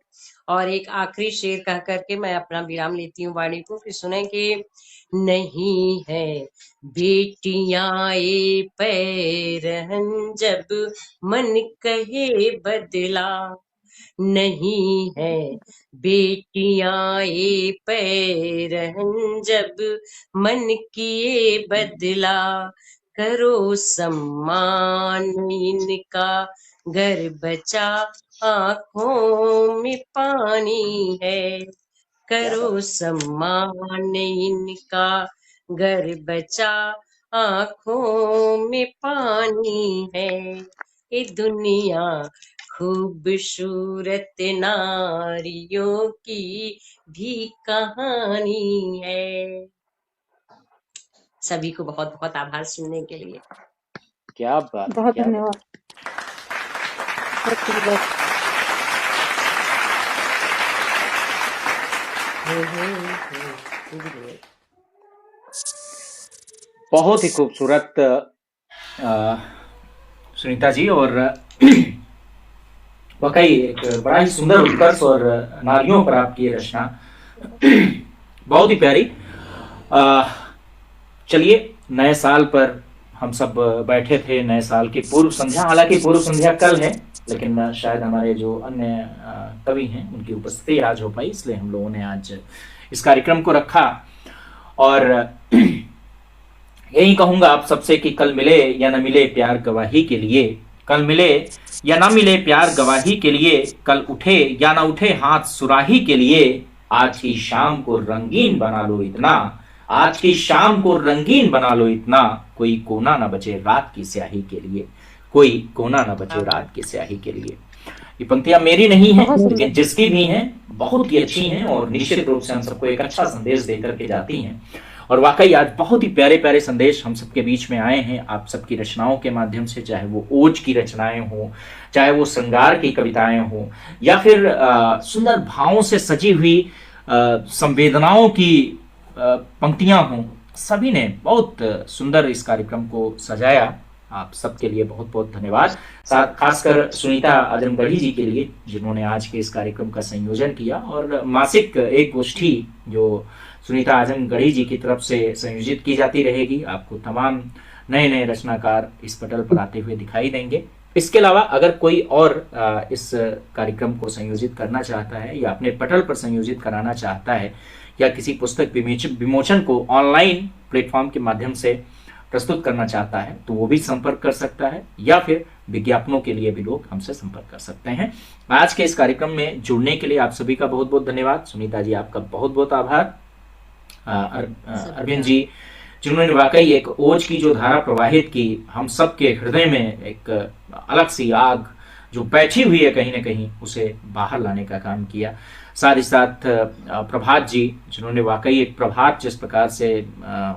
और एक आखिरी शेर कह करके मैं अपना विराम लेती हूँ वाणी को, फिर सुने कि नहीं है बेटियां ये पैरहन जब मन कहे बदला, नहीं है बेटियां ये पैरहन जब मन किए बदला, करो सम्मान इनका घर बचा आंखों में पानी है, करो सम्मान इनका घर बचा आंखों में पानी है, ये दुनिया खूबसूरत नारियों की भी कहानी है। सभी को बहुत बहुत आभार सुनने के लिए। क्या बात है, बहुत क्या बात धन्यवाद। बहुत सुंदर। बहुत ही खूबसूरत सुनीता जी, और वाकई एक बड़ा ही सुंदर उत्कर्ष और नारियों पर आपकी ये रचना बहुत ही प्यारी। चलिए, नए साल पर हम सब बैठे थे, नए साल की पूर्व संध्या, हालांकि पूर्व संध्या कल है, लेकिन शायद हमारे जो अन्य कवि हैं उनकी उपस्थिति आज हो पाई, इसलिए हम लोगों ने आज इस कार्यक्रम को रखा। और यही कहूंगा आप सबसे कि कल मिले या न मिले प्यार गवाही के लिए, कल मिले या ना मिले प्यार गवाही के लिए, कल उठे या ना उठे हाथ सुराही के लिए, आज की शाम को रंगीन बना लो इतना, आज की शाम को रंगीन बना लो इतना, कोई कोना ना बचे रात की स्याही के लिए, कोई कोना ना बचे रात की स्याही के लिए। ये पंक्तियां मेरी नहीं है, लेकिन जिसकी भी हैं बहुत ही अच्छी हैं और निश्चित रूप से हम सबको एक अच्छा संदेश देकर के जाती हैं। और वाकई आज बहुत ही प्यारे प्यारे संदेश हम सबके बीच में आए हैं आप सबकी रचनाओं के माध्यम से, चाहे वो ओज की रचनाएं हों, चाहे वो श्रृंगार की कविताएं हों, या फिर सुंदर भावों से सजी हुई संवेदनाओं की पंक्तियां हों, सभी ने बहुत सुंदर इस कार्यक्रम को सजाया। आप सबके लिए बहुत बहुत धन्यवाद। खासकर सुनीता आजमगढ़ी जी के लिए जिन्होंने आज के इस कार्यक्रम का संयोजन किया, और मासिक एक गोष्ठी जो सुनीता आजमगढ़ी जी की तरफ से संयोजित की जाती रहेगी। आपको तमाम नए नए रचनाकार इस पटल पर आते हुए दिखाई देंगे। इसके अलावा अगर कोई और इस कार्यक्रम को संयोजित करना चाहता है या अपने पटल पर संयोजित कराना चाहता है या किसी पुस्तक विमोचन को ऑनलाइन प्लेटफॉर्म के माध्यम से प्रस्तुत करना चाहता है तो वो भी संपर्क कर सकता है, या फिर विज्ञापनों के लिए भी लोग हमसे संपर्क कर सकते हैं। आज के इस कार्यक्रम में जुड़ने के लिए आप सभी का बहुत बहुत धन्यवाद। सुनीता जी आपका बहुत बहुत आभार। अरविंद जी जिन्होंने वाकई एक ओज की जो धारा प्रवाहित की, हम सबके हृदय में एक अलग सी आग जो बैठी हुई है कहीं ना कहीं उसे बाहर लाने का काम किया। साथ ही साथ प्रभात जी जिन्होंने वाकई एक प्रभात जिस प्रकार से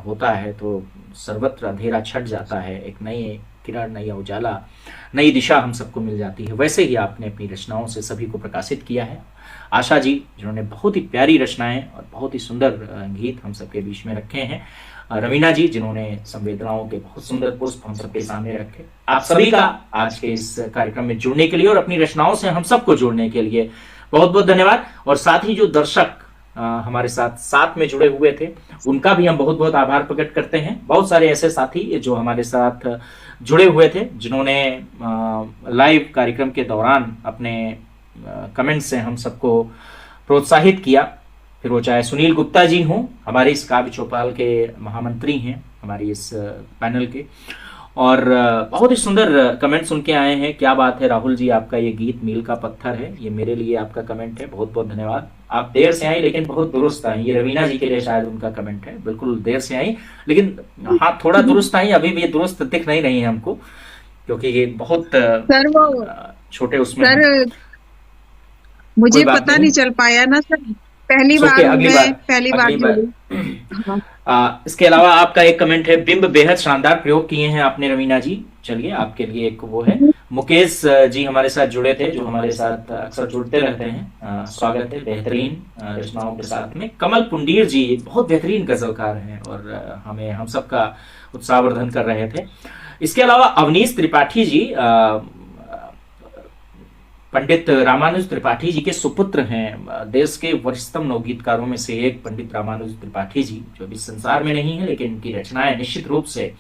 होता है तो सर्वत्र अंधेरा छट जाता है, एक नई किरण, नई उजाला, नई दिशा हम सबको मिल जाती है, वैसे ही आपने अपनी रचनाओं से सभी को प्रकाशित किया है। आशा जी जिन्होंने बहुत ही प्यारी रचनाएं और बहुत ही सुंदर गीत हम सबके बीच में रखे हैं। रवीना जी जिन्होंने संवेदनाओं के बहुत सुंदर पुष्प हम सबके सामने रखे। आप सभी का आज के इस कार्यक्रम में जुड़ने के लिए और अपनी रचनाओं से हम सबको जोड़ने के लिए बहुत बहुत धन्यवाद। और साथ ही जो दर्शक हमारे साथ में जुड़े हुए थे उनका भी हम बहुत बहुत आभार प्रकट करते हैं। बहुत सारे ऐसे साथी जो हमारे साथ जुड़े हुए थे जिन्होंने लाइव कार्यक्रम के दौरान अपने कमेंट से हम सबको प्रोत्साहित किया, फिर वो चाहे सुनील गुप्ता जी हों, हमारे इस काव्य चौपाल के महामंत्री हैं हमारी इस पैनल के, और बहुत ही सुंदर कमेंट्स उनके आए हैं। क्या बात है राहुल जी, आपका ये गीत मील का पत्थर है, ये मेरे लिए आपका कमेंट है, बहुत बहुत धन्यवाद। आप देर से आई लेकिन बहुत दुरुस्त आई। ये रवीना जी के लिए शायद उनका कमेंट है, बिल्कुल देर से आई लेकिन हाँ थोड़ा दुरुस्त आई। अभी भी ये दुरुस्त दिख नहीं रही है हमको क्योंकि ये बहुत सर वो छोटे उसमें सर मुझे पता नहीं चल पाया ना सर, पहली बार जुड़ी। इसके अलावा आपका एक कमेंट है, बिंब बेहद शानदार प्रयोग किए हैं आपने रवीना जी। चलिए आपके लिए एक वो है। मुकेश जी हमारे साथ जुड़े थे जो हमारे साथ अक्सर जुड़ते रहते हैं, स्वागत है बेहतरीन रचनाओं के साथ में। कमल पुंडीर जी बहुत बेहतरीन गजलकार हैं और हमें हम सबका उत्साहवर्धन कर रहे थे। इसके अलावा अवनीश त्रिपाठी जी पंडित रामानुज त्रिपाठी जी के सुपुत्र हैं। देश के वरिष्ठतम नवगीतकारों में से एक पंडित रामानुज त्रिपाठी जी जो अभी संसार में नहीं है लेकिन इनकी रचनाएं निश्चित रूप से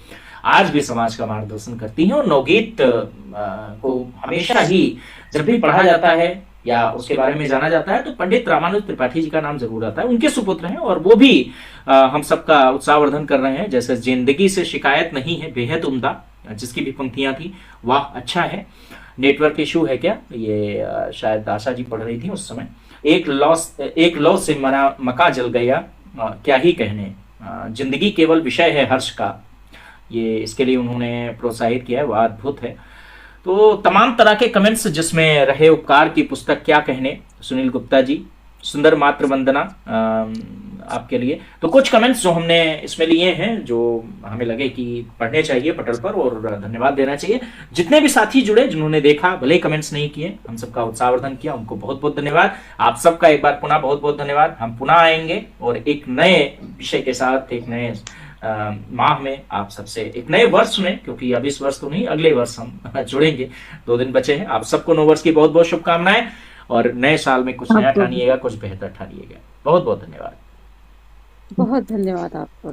आज भी समाज का मार्गदर्शन करती हैं। और नवगीत को हमेशा ही जब भी पढ़ा जाता है या उसके बारे में जाना जाता है तो पंडित रामानुज त्रिपाठी जी का नाम जरूर आता है। उनके सुपुत्र हैं और वो भी हम सबका उत्साहवर्धन कर रहे हैं। जैसे जिंदगी से शिकायत नहीं है बेहद उम्दा, जिसकी भी पंक्तियां थी वाह अच्छा है। नेटवर्क इशू है क्या, ये शायद आशा जी पढ़ रही थी उस समय। एक लौ से मका जल गया क्या ही कहने, जिंदगी केवल विषय है हर्ष का, ये इसके लिए उन्होंने प्रोत्साहित किया है, वह अद्भुत है। तो तमाम तरह के कमेंट्स जिसमें रहे उपकार की पुस्तक क्या कहने, सुनील गुप्ता जी सुंदर मात्र वंदना आपके लिए। तो कुछ कमेंट्स जो हमने इसमें लिए हैं जो हमें लगे कि पढ़ने चाहिए पटल पर और धन्यवाद देना चाहिए। जितने भी साथी जुड़े जिन्होंने देखा भले कमेंट्स नहीं किए, हम सबका उत्साहवर्धन किया, उनको बहुत बहुत धन्यवाद। आप सबका एक बार पुनः बहुत बहुत धन्यवाद। हम पुनः आएंगे और एक नए विषय के साथ एक नए माह में आप सबसे एक नए वर्ष में, क्योंकि अब इस वर्ष तो नहीं अगले वर्ष हम जुड़ेंगे, 2 दिन बचे हैं। आप सबको नव वर्ष की बहुत बहुत शुभकामनाएं और नए साल में कुछ नया ठानिएगा, कुछ बेहतर ठानिएगा। बहुत बहुत धन्यवाद। बहुत धन्यवाद आपको।